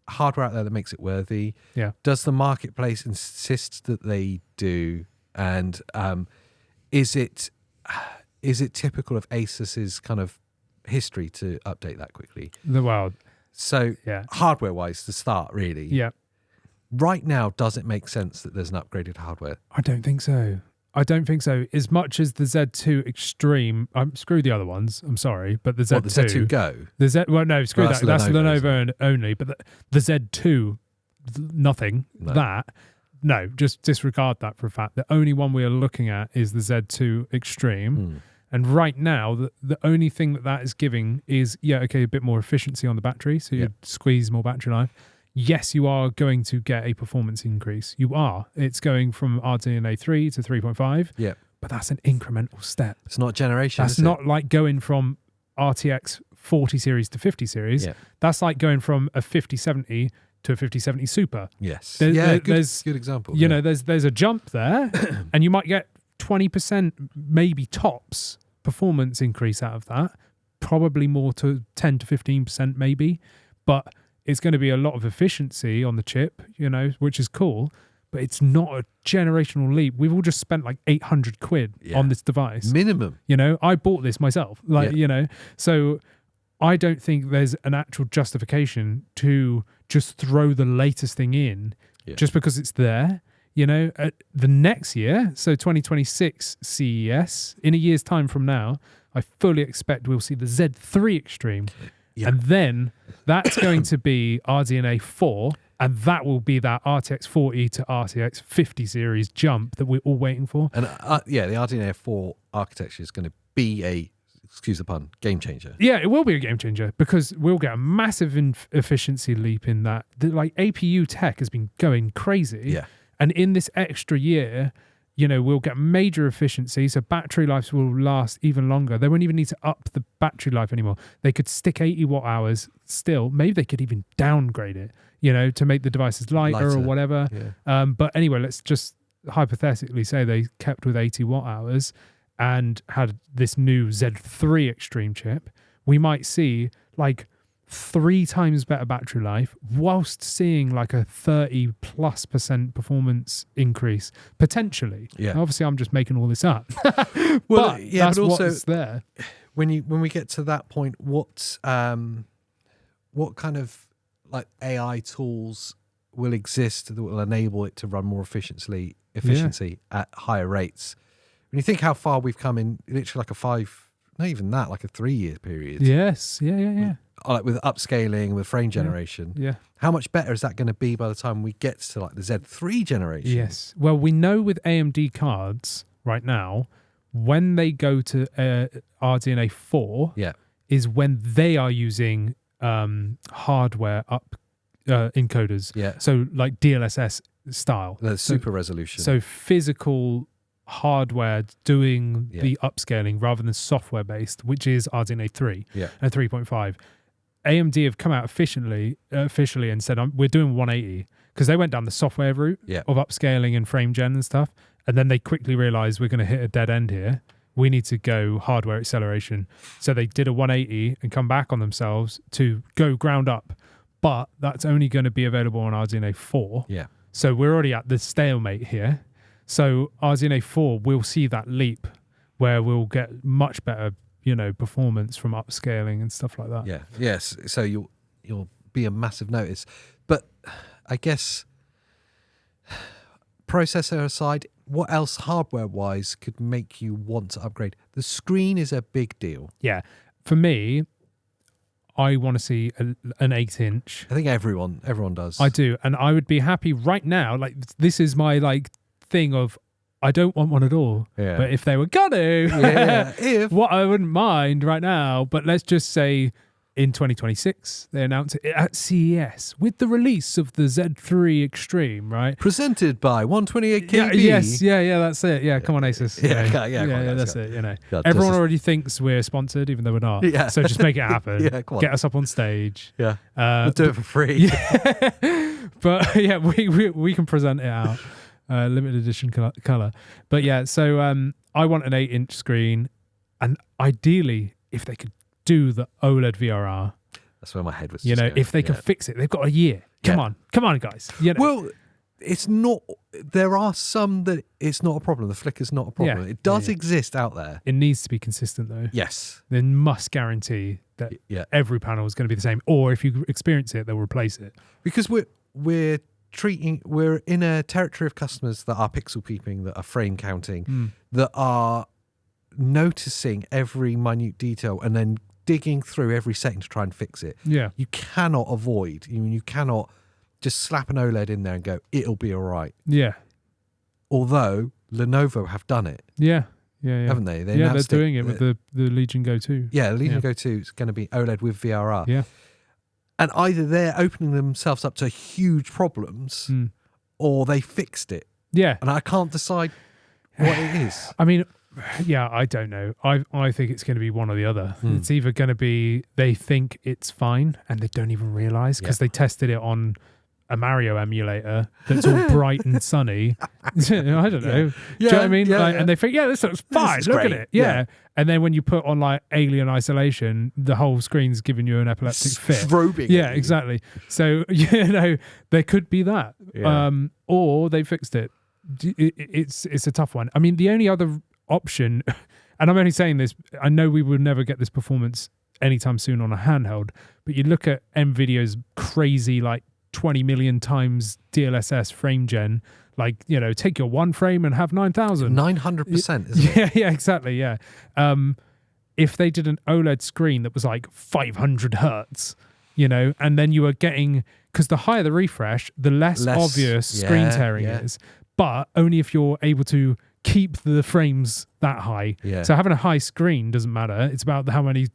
hardware out there that makes it worthy? Yeah. Does the marketplace insist that they do? And is it typical of ASUS's kind of history to update that quickly? So hardware wise, to start, really. Yeah. Right now, does it make sense that there's an upgraded hardware? I don't think so. As much as the Z2 Extreme, screw the other ones, I'm sorry, but the Z2... the Z2 Go? Screw that. That's Lenovo only, but the Z2, nothing. No. Just disregard that for a fact. The only one we are looking at is the Z2 Extreme. And right now, the only thing that is giving is, a bit more efficiency on the battery, so you squeeze more battery life. Yes, you are going to get a performance increase. You are. It's going from RDNA 3 to 3.5. Yeah. But that's an incremental step. It's not generation. That's not like going from RTX 40 series to 50 series. Yeah. That's like going from a 5070 to a 5070 Super. Yes. There's good example. You know, there's a jump there, and you might get 20%, maybe tops, performance increase out of that. Probably more to 10 to 15%, maybe. But it's going to be a lot of efficiency on the chip, which is cool, but it's not a generational leap. We've all just spent like 800 quid on this device. Minimum. I bought this myself, so I don't think there's an actual justification to just throw the latest thing in just because it's there. The next year, so 2026 CES, in a year's time from now, I fully expect we'll see the Z3 Extreme. Yeah. And then that's going to be RDNA 4 And that will be that RTX 40 to RTX 50 series jump that we're all waiting for. And the RDNA 4 architecture is going to be a, excuse the pun, game changer. Yeah, it will be a game changer because we'll get a massive efficiency leap in that. Like APU tech has been going crazy. Yeah. And in this extra year, we'll get major efficiency. So battery lives will last even longer. They won't even need to up the battery life anymore. They could stick 80 watt hours still. Maybe they could even downgrade it, to make the devices lighter or whatever. Yeah. But anyway, let's just hypothetically say they kept with 80 watt hours and had this new Z3 Extreme chip. We might see like 3 times better battery life whilst seeing like a 30+% performance increase potentially. Yeah. Obviously, I'm just making all this up. Well, that's but also what's there. When we get to that point, what kind of like AI tools will exist that will enable it to run more efficiency at higher rates? When you think how far we've come in literally like a 3-year period. Yes. Yeah. Like with upscaling, with frame generation. Yeah. How much better is that going to be by the time we get to like the Z3 generation? Yes. Well, we know with AMD cards right now, when they go to RDNA 4, is when they are using hardware encoders. Yeah. So like DLSS style. The super resolution. So physical hardware doing the upscaling rather than software based, which is RDNA 3 and 3.5. AMD have come out officially and said we're doing 180 because they went down the software route of upscaling and frame gen and stuff, and then they quickly realized we're going to hit a dead end here. We need to go hardware acceleration. So they did a 180 and come back on themselves to go ground up, but that's only going to be available on RDNA 4. Yeah. So we're already at the stalemate here. So RDNA 4 will see that leap where we'll get much better, performance from upscaling and stuff like that. Yeah. Yes. So you'll be a massive notice. But I guess processor aside, what else hardware-wise could make you want to upgrade? The screen is a big deal. Yeah. For me, I want to see an 8-inch. I think everyone does. I do. And I would be happy right now. Like, this is my thing of I don't want one at all. Yeah. But if they were what I wouldn't mind right now, but let's just say in 2026 they announce it at CES with the release of the Z3 Extreme, right? Presented by 128 KB. Yeah, that's it. Yeah, come on ASUS. That's it. Everyone already thinks we're sponsored, even though we're not. Yeah. So just make it happen. Get us up on stage. Yeah. We'll do it for free. But we can present it out. Limited edition color. But so I want an 8-inch screen, and ideally if they could do the OLED VRR. That's where my head was. If they can fix it, they've got a year. Come on, guys. Well, it's not. There are some that it's not a problem. The flicker's not a problem. It does exist out there. It needs to be consistent though. Yes. They must guarantee that every panel is going to be the same, or if you experience it, they'll replace it. Because we're in a territory of customers that are pixel peeping, that are frame counting, that are noticing every minute detail and then digging through every setting to try and fix it. Yeah. You cannot avoid. You cannot just slap an OLED in there and go, it'll be all right. Yeah. Although Lenovo have done it. Yeah. Haven't they? They're doing it with the Legion Go 2. Yeah, the Legion Go 2 is going to be OLED with VRR. Yeah. And either they're opening themselves up to huge problems or they fixed it. Yeah. And I can't decide what it is. I mean, I don't know. I think it's going to be one or the other. It's either going to be they think it's fine and they don't even realise because they tested it on a Mario emulator that's all bright and sunny. I don't know. Do you know what I mean? And they think, this looks fine. Look at it. Yeah. And then when you put on Alien Isolation, the whole screen's giving you an epileptic fit. Strobing. Yeah, exactly. So, there could be that. Yeah. Or they fixed it. It's a tough one. I mean, the only other option, and I'm only saying this, I know we will never get this performance anytime soon on a handheld, but you look at NVIDIA's crazy 20 million times DLSS frame gen, take your one frame and have 9,000. 900%, isn't it? Yeah, exactly, yeah. If they did an OLED screen that was 500 hertz, and then you are getting, because the higher the refresh, the less obvious screen tearing is, but only if you're able to keep the frames that high. So having a high screen doesn't matter. It's about how many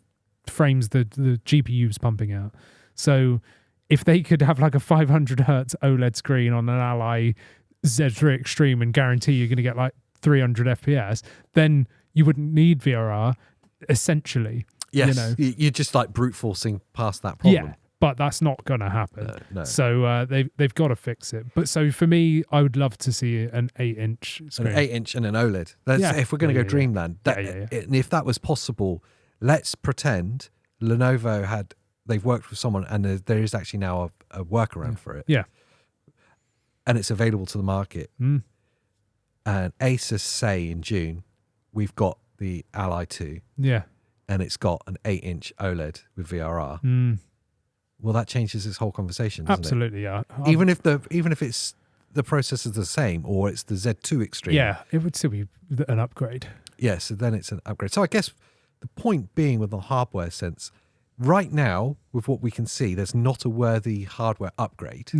frames the GPU's pumping out. So if they could have like a 500 hertz OLED screen on an Ally Z3 Extreme and guarantee you're going to get like 300 FPS, then you wouldn't need VRR, essentially. Yes, you're just like brute forcing past that problem. Yeah, but that's not going to happen. No. So they've got to fix it. But so for me, I would love to see an 8-inch screen. An 8-inch and an OLED. If we're going to go Dreamland, and if that was possible, let's pretend Lenovo they've worked with someone and there is actually now a workaround for it. Yeah. And it's available to the market. And ASUS say in June, we've got the Ally 2. Yeah. And it's got an 8-inch OLED with VRR. Well, that changes this whole conversation, doesn't Absolutely, it? yeah. Even if it's the processor's the same or it's the Z2 Extreme. Yeah, it would still be an upgrade. Yeah, so then it's an upgrade. So I guess the point being with the hardware sense, right now, with what we can see, there's not a worthy hardware upgrade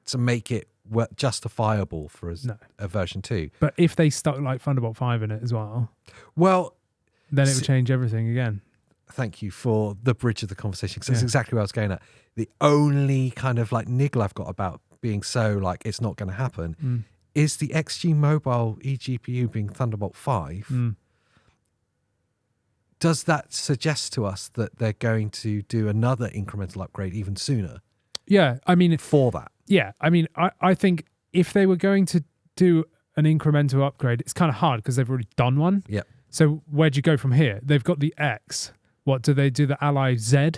to make it justifiable for a version 2. But if they stuck like Thunderbolt 5 in it as well, then it would change everything again. Thank you for the bridge of the conversation, because that's exactly where I was going at. The only kind of like niggle I've got about being so like it's not going to happen is the XG Mobile eGPU being Thunderbolt 5. Does that suggest to us that they're going to do another incremental upgrade even sooner? Yeah, I mean, for that. Yeah, I mean, I think if they were going to do an incremental upgrade, it's kind of hard because they've already done one. Yeah. So where'd you go from here? They've got the X. What do they do? The Ally Z,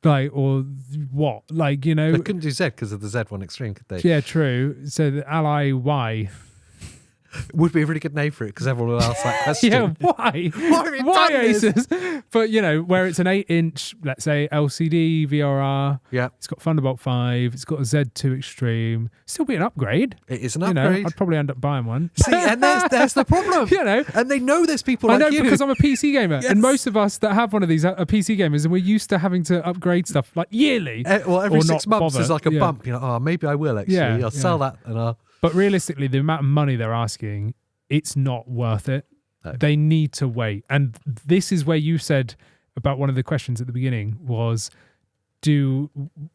or what? They couldn't do Z because of the Z1 Extreme, could they? Yeah, true. So the Ally Y. Would be a really good name for it because everyone will ask that question. Yeah, why? Why ASUS? But where it's an 8-inch, let's say LCD VRR. Yeah, it's got Thunderbolt 5. It's got a Z2 Extreme. Still be an upgrade. It is an upgrade. I'd probably end up buying one. See, and there's the problem. And they know there's people like you. I know because I'm a PC gamer, and most of us that have one of these are PC gamers, and we're used to having to upgrade stuff like yearly. Every 6 months there's like a bump. Maybe I will actually. I'll sell that and I'll. But realistically, the amount of money they're asking, it's not worth it. No. They need to wait. And this is where you said about one of the questions at the beginning was,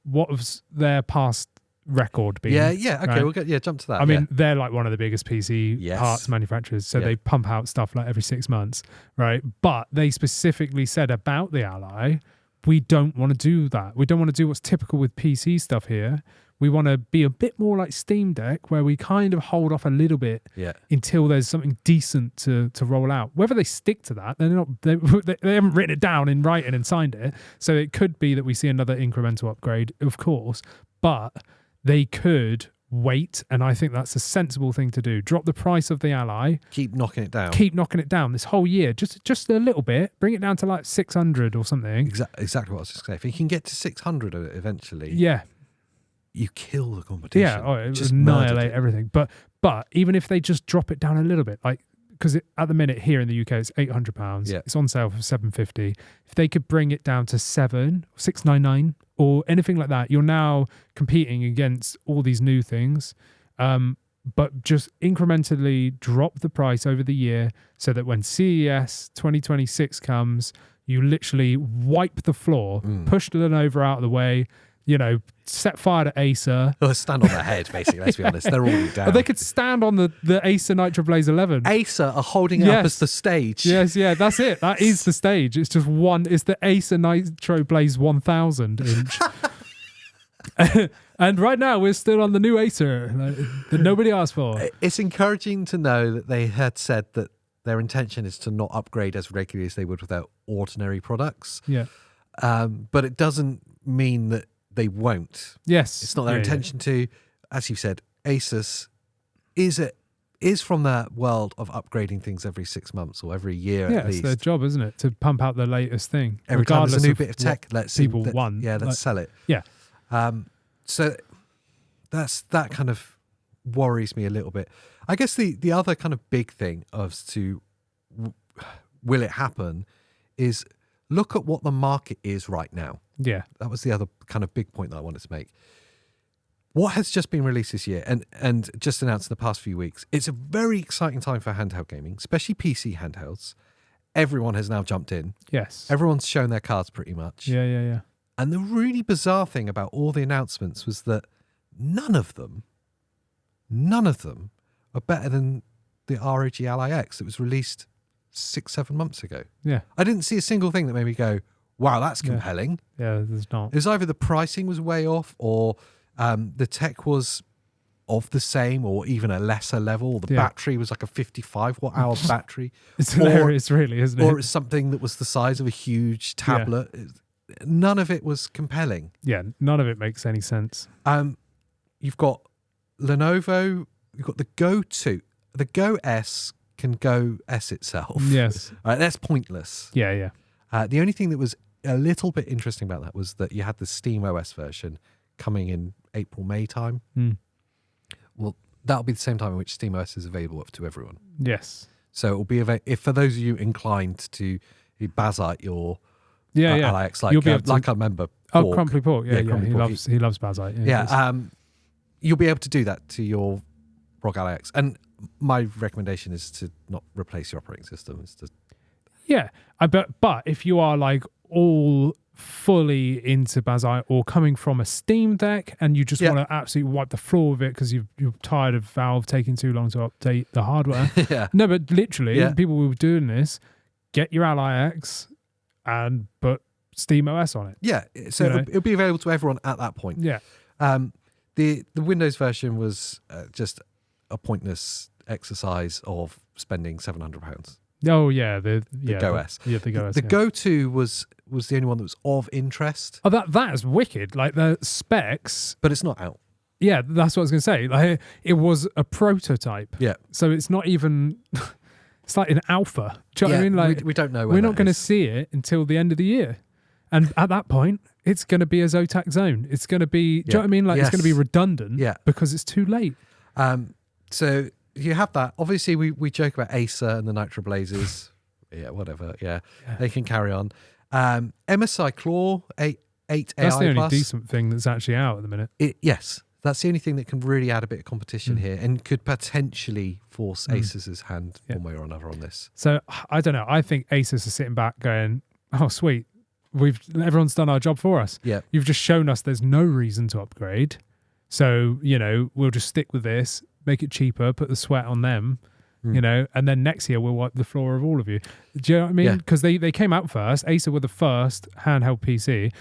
what was their past record been? Yeah. Okay, right? We'll jump to that. I mean, they're like one of the biggest PC parts manufacturers, so they pump out stuff like every 6 months, right? But they specifically said about the Ally, we don't want to do that. We don't want to do what's typical with PC stuff here. We want to be a bit more like Steam Deck, where we kind of hold off a little bit until there's something decent to roll out. Whether they stick to that, they haven't written it down in writing and signed it. So it could be that we see another incremental upgrade, of course, but they could wait, and I think that's a sensible thing to do. Drop the price of the Ally. Keep knocking it down this whole year, just a little bit. Bring it down to like 600 or something. Exactly what I was just saying. If you can get to 600 eventually, you kill the competition. Yeah, it would annihilate everything. But even if they just drop it down a little bit, like, because at the minute here in the UK it's £800. It's on sale for £750. If they could bring it down to £699 or anything like that, you're now competing against all these new things. But just incrementally drop the price over the year so that when CES 2026 comes, you literally wipe the floor, push Lenovo out of the way, set fire to Acer. Stand on their head, basically, let's be honest. They're already down. They could stand on the Acer Nitro Blaze 11. Acer are holding it up as the stage. Yes, that's it. That is the stage. It's just it's the Acer Nitro Blaze 1000 inch. And right now, we're still on the new Acer that nobody asked for. It's encouraging to know that they had said that their intention is to not upgrade as regularly as they would with their ordinary products. Yeah. But it doesn't mean that they won't. Yes. It's not their intention to. As you said, ASUS is from that world of upgrading things every 6 months or every year at least. It's their job, isn't it? To pump out the latest thing. Every time there's a new bit of tech, let's sell it. Yeah. So that kind of worries me a little bit. I guess the other kind of big thing will it happen is look at what the market is right now. Yeah. That was the other kind of big point that I wanted to make. What has just been released this year and just announced in the past few weeks, it's a very exciting time for handheld gaming, especially PC handhelds. Everyone has now jumped in. Yes. Everyone's shown their cards pretty much. Yeah. And the really bizarre thing about all the announcements was that none of them are better than the ROG Ally X that was released 6-7 months ago. Yeah. I didn't see a single thing that made me go, wow, that's compelling. Yeah, there's not. It was either the pricing was way off or the tech was of the same or even a lesser level. The battery was like a 55 watt hour battery. It's hilarious, really, isn't it? Or it's something that was the size of a huge tablet. Yeah. None of it was compelling. Yeah, none of it makes any sense. You've got Lenovo, you've got the Go 2. The Go S can Go S itself. Yes. That's pointless. Yeah. The only thing that was a little bit interesting about that was that you had the Steam OS version coming in April, May time. Well, that'll be the same time in which Steam OS is available up to everyone. Yes. So it will be if for those of you inclined to Bazite your Ally X, like I remember. Oh, Crumply Pork. Yeah. Pork. He loves Bazite. Yeah. You'll be able to do that to your ROG Ally X. And my recommendation is to not replace your operating system. It's to... Yeah. But if you are like all fully into Bazite or coming from a Steam Deck and you just want to absolutely wipe the floor with it because you're tired of Valve taking too long to update the hardware. No, but literally, people who were doing this, get your Ally X and put Steam OS on it. Yeah, so it'll be available to everyone at that point. Yeah. The Windows version was just a pointless exercise of spending £700. Oh yeah, the Go S. Yeah, the Go S. The Go 2 was the only one that was of interest. Oh, that is wicked. Like the specs, but it's not out. Yeah, that's what I was going to say. Like it was a prototype. Yeah. So it's not even. It's like an alpha. Do you know what I mean? Like we don't know. We're not going to see it until the end of the year, and at that point, it's going to be a Zotac zone. It's going to be. Do you know what I mean? Like it's going to be redundant. Yeah. Because it's too late. So you have that. Obviously, we joke about Acer and the Nitro Blazers. Whatever. Yeah, they can carry on. MSI Claw 8 AI+. That's the only decent thing that's actually out at the minute. Yes, that's the only thing that can really add a bit of competition here and could potentially force Asus's hand one way or another on this. So I don't know. I think Asus are sitting back going, "Oh, sweet, everyone's done our job for us. Yeah, you've just shown us there's no reason to upgrade. So we'll just stick with this, make it cheaper, put the sweat on them." And then next year we'll wipe the floor of all of you. Do you know what I mean? Because they came out first. Acer were the first handheld PC.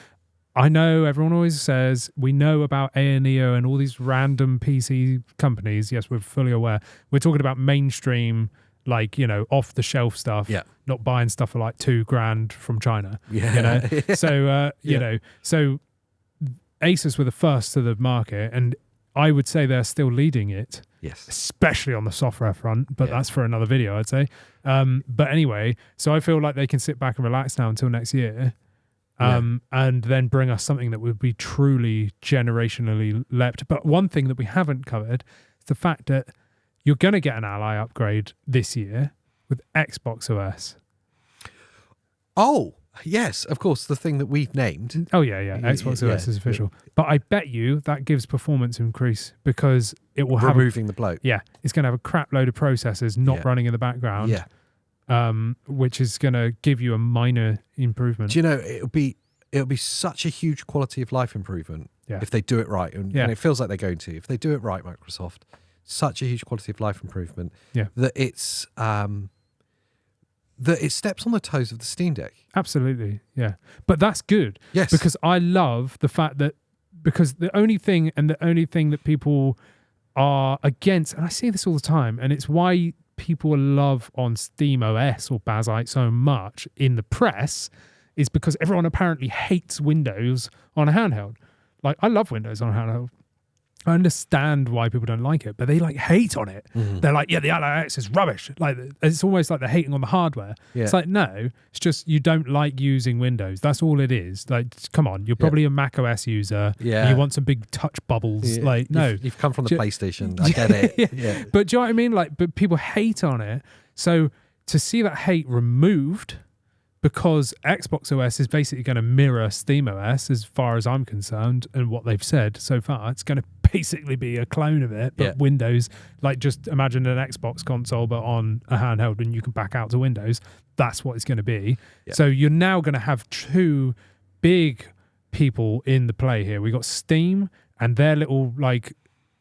I know everyone always says we know about ANEO and all these random PC companies. Yes, we're fully aware. We're talking about mainstream, like, off the shelf stuff. Yeah. Not buying stuff for like $2,000 from China. Yeah. So, so Asus were the first to the market, and I would say they're still leading it. Yes. Especially on the software front, but that's for another video, I'd say. But anyway, so I feel like they can sit back and relax now until next year. And then bring us something that would be truly generationally leapt. But one thing that we haven't covered is the fact that you're going to get an Ally upgrade this year with Xbox OS. Oh, yes, of course, the thing that we've named. Oh, yeah. Xbox OS is official. Yeah. But I bet you that gives performance increase because it will have... Removing the bloat. Yeah, it's going to have a crap load of processors not running in the background. Yeah. Which is going to give you a minor improvement. Do you know, it'll be such a huge quality of life improvement if they do it right. And it feels like they're going to. If they do it right, Microsoft, such a huge quality of life improvement that it's... that it steps on the toes of the Steam Deck. Absolutely, yeah. But that's good. Yes. Because I love the fact that... Because the only thing that people are against... And I see this all the time, and it's why people love on Steam OS or Bazite so much in the press is because everyone apparently hates Windows on a handheld. Like, I love Windows on a handheld. I understand why people don't like it, but they hate on it. Mm-hmm. They're like, the Ally X is rubbish. Like, it's almost like they're hating on the hardware. Yeah. It's like, no, it's just you don't like using Windows. That's all it is. Like, come on, you're probably a Mac OS user. Yeah. And you want some big touch bubbles. Yeah. Like, no. You've come from the PlayStation. I get it. Yeah. But do you know what I mean? Like, but people hate on it. So to see that hate removed because Xbox OS is basically going to mirror Steam OS as far as I'm concerned, and what they've said so far, it's going to basically be a clone of it, but Windows, like just imagine an Xbox console but on a handheld and you can back out to Windows. That's what it's going to be. So you're now going to have two big people in the play here. We got Steam and their little like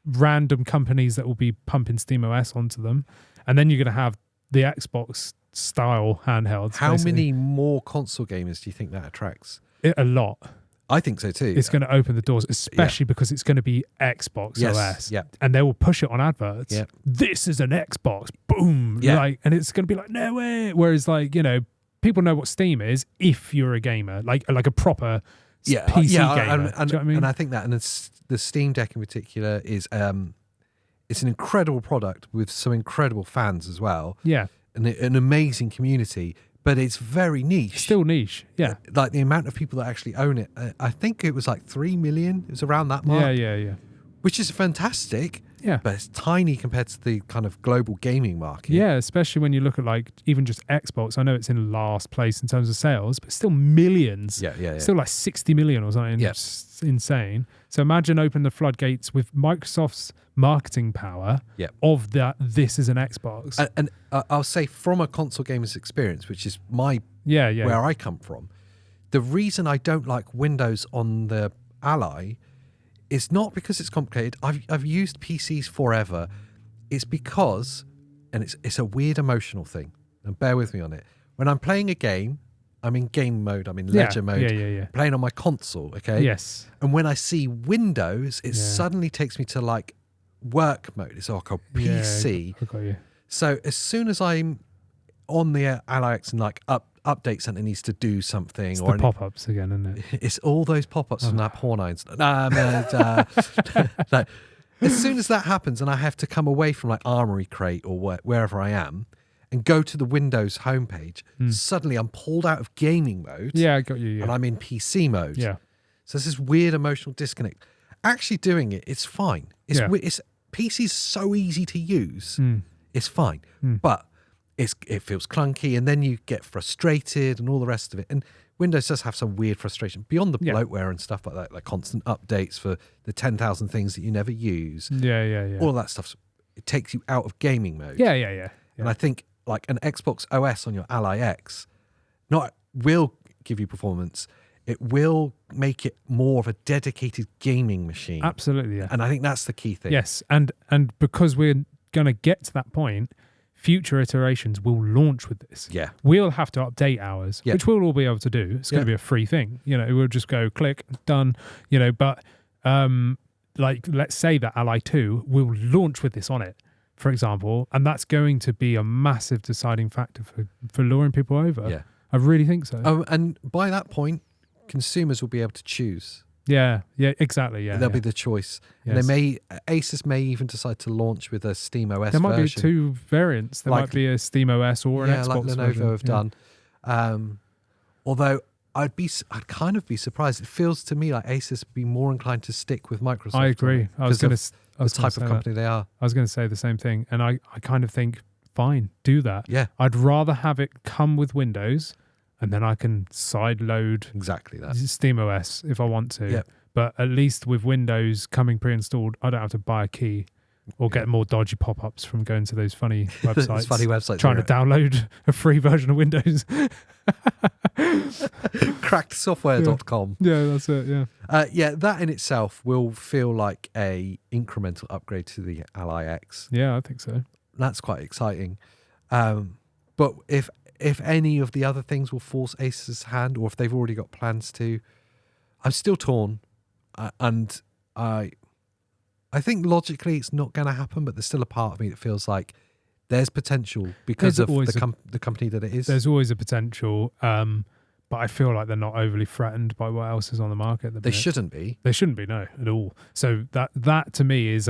random companies that will be pumping Steam OS onto them, and then you're going to have the Xbox style handhelds. How many more console gamers do you think that attracts? A lot. I think so too. It's going to open the doors, especially because it's going to be Xbox OS. And they will push it on adverts. This is an Xbox. Boom. Like, and it's going to be like, no way. Whereas, like, you know, people know what Steam is if you're a gamer, like a proper PC gamer. Do you know what I mean? And I think that, and the Steam Deck in particular is it's an incredible product with some incredible fans as well. Yeah. And an amazing community, but it's very niche. Still niche, yeah. Like the amount of people that actually own it, I think it was like 3 million. It was around that mark. Yeah. Which is fantastic. Yeah. But it's tiny compared to the kind of global gaming market. Yeah, especially when you look at like even just Xbox. I know it's in last place in terms of sales, but still millions. Yeah. Still like 60 million or something. Yeah. It's insane. So imagine opening the floodgates with Microsoft's marketing power of that. This is an Xbox. And I'll say from a console gamer's experience, which is my where I come from, the reason I don't like Windows on the Ally is not because it's complicated. I've used PCs forever. It's because, and it's a weird emotional thing, and bear with me on it. When I'm playing a game, I'm in game mode, I'm in ledger mode, playing on my console, okay? Yes. And when I see Windows, it suddenly takes me to like work mode. It's like a PC. I got you. So as soon as I'm on the Ally X and like update something needs to do something, it's or the pop-ups again, isn't it? It's all those pop-ups from that porn lines. No, as soon as that happens and I have to come away from like Armory Crate or wherever I am and go to the Windows homepage, suddenly I'm pulled out of gaming mode. Yeah, I got you. And I'm in PC mode. Yeah. So it's this weird emotional disconnect. Actually doing it's fine. It's PC's so easy to use. It's fine. But it feels clunky, and then you get frustrated and all the rest of it. And Windows does have some weird frustration beyond the bloatware and stuff like that, like constant updates for the 10,000 things that you never use. Yeah. All that stuff. It takes you out of gaming mode. Yeah. And I think like an Xbox OS on your Ally X will give you performance. It will make it more of a dedicated gaming machine. Absolutely, yeah. And I think that's the key thing. Yes, and because we're going to get to that point, future iterations will launch with this. Yeah. We'll have to update ours, which we'll all be able to do. It's going to be a free thing. You know, we'll just go click, done, you know, but like let's say that Ally 2 will launch with this on it, for example, and that's going to be a massive deciding factor for luring people over. Yeah. I really think so. And by that point, consumers will be able to choose. Yeah, exactly. Yeah, there'll be the choice. Yes. And ASUS may even decide to launch with a Steam OS. There might version. be two variants. There might be a Steam OS or an Xbox like Lenovo version. have done. Although I'd kind of be surprised. It feels to me like ASUS would be more inclined to stick with Microsoft. I agree. The type of company they are. I was going to say the same thing, and I kind of think, fine, do that. Yeah, I'd rather have it come with Windows. And then I can side load exactly that Steam OS if I want to. Yep. But at least with Windows coming pre-installed, I don't have to buy a key or get more dodgy pop-ups from going to those funny websites. Funny websites. Trying to download a free version of Windows. Crackedsoftware.com. Yeah, that's it. Yeah. That in itself will feel like a incremental upgrade to the Ally X. Yeah, I think so. That's quite exciting. But if any of the other things will force ASUS's hand, or if they've already got plans to, I'm still torn. And I think logically it's not going to happen, but there's still a part of me that feels like there's potential because of the company that it is. There's always a potential, but I feel like they're not overly threatened by what else is on the market. They shouldn't be. They shouldn't be, no, at all. So that to me is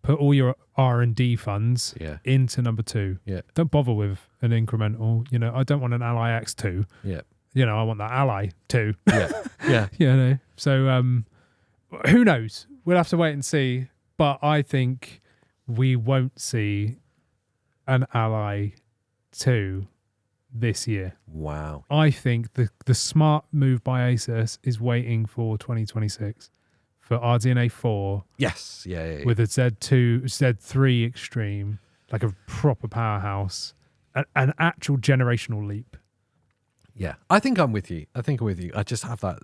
put all your R&D funds into number 2. Yeah. Don't bother with an incremental. You know, I don't want an Ally X2. Yeah. You know, I want that Ally 2. Yeah. Yeah. You know. So who knows? We'll have to wait and see. But I think we won't see an Ally 2 this year. Wow. I think the smart move by ASUS is waiting for 2026 for RDNA 4. Yes. Yeah. With a Z2, Z3 Extreme, like a proper powerhouse, an actual generational leap. Yeah. I think I'm with you. I just have that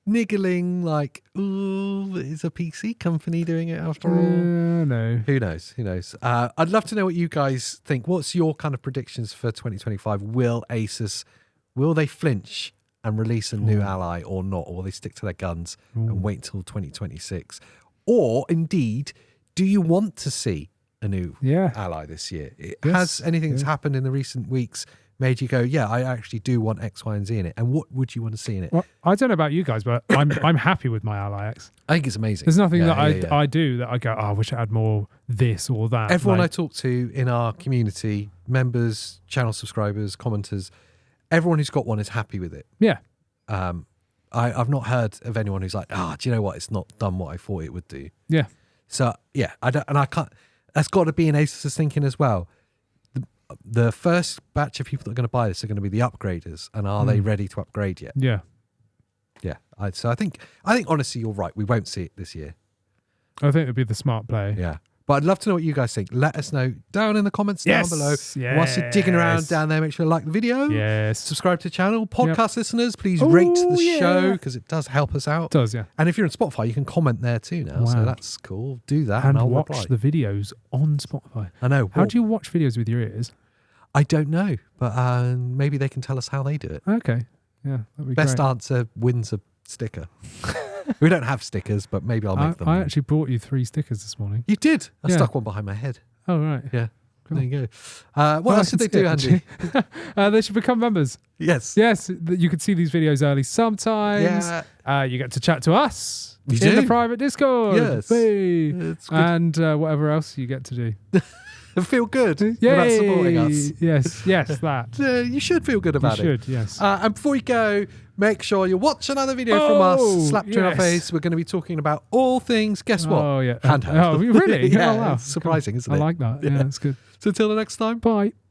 niggling, like, ooh, is a PC company doing it after all? No. Who knows? I'd love to know what you guys think. What's your kind of predictions for 2025? Will they flinch and release a new Ally or not? Or will they stick to their guns and wait till 2026? Or indeed, do you want to see a new Ally this year? Has anything that's happened in the recent weeks made you go, yeah, I actually do want X, Y, and Z in it? And what would you want to see in it? Well, I don't know about you guys, but I'm happy with my Ally X. I think it's amazing. There's nothing that I do that I go, I wish I had more this or that. Everyone I talk to in our community, members, channel subscribers, commenters, everyone who's got one is happy with it. Yeah. I've not heard of anyone who's like, do you know what? It's not done what I thought it would do. Yeah. So yeah, I can't. That's got to be in ASUS's thinking as well. The first batch of people that are going to buy this are going to be the upgraders, and are they ready to upgrade yet? Yeah. Yeah. So I think honestly, you're right. We won't see it this year. I think it'd be the smart play. Yeah. But I'd love to know what you guys think. Let us know down in the comments down below. Yes. Whilst you're digging around down there, make sure to like the video. Yes. Subscribe to the channel. Podcast listeners, please rate the show because it does help us out. It does, yeah. And if you're on Spotify, you can comment there too now. Wow. So that's cool. Do that and I'll watch reply. the videos on Spotify. I know. How do you watch videos with your ears? I don't know, but maybe they can tell us how they do it. Okay. Yeah, that'd be Best great. answer wins a sticker. We don't have stickers, but maybe I'll make them. I actually brought you 3 stickers this morning. You did? I stuck one behind my head. Oh, right. Yeah. Cool. There you go. What else should they do, Andy? They should become members. Yes. Yes. You can see these videos early sometimes. Yeah. You get to chat to us in the private Discord. Yes. And whatever else you get to do. Feel good about supporting us. Yes, that. You should feel good about it. You should, yes. And before you go, make sure you watch another video from us. Slap you in our face. We're going to be talking about all things, guess what? Oh, yeah. Handheld. Oh, really? Yeah, oh, wow. it's surprising, isn't it? I like that. Yeah, that's good. So until the next time. Bye.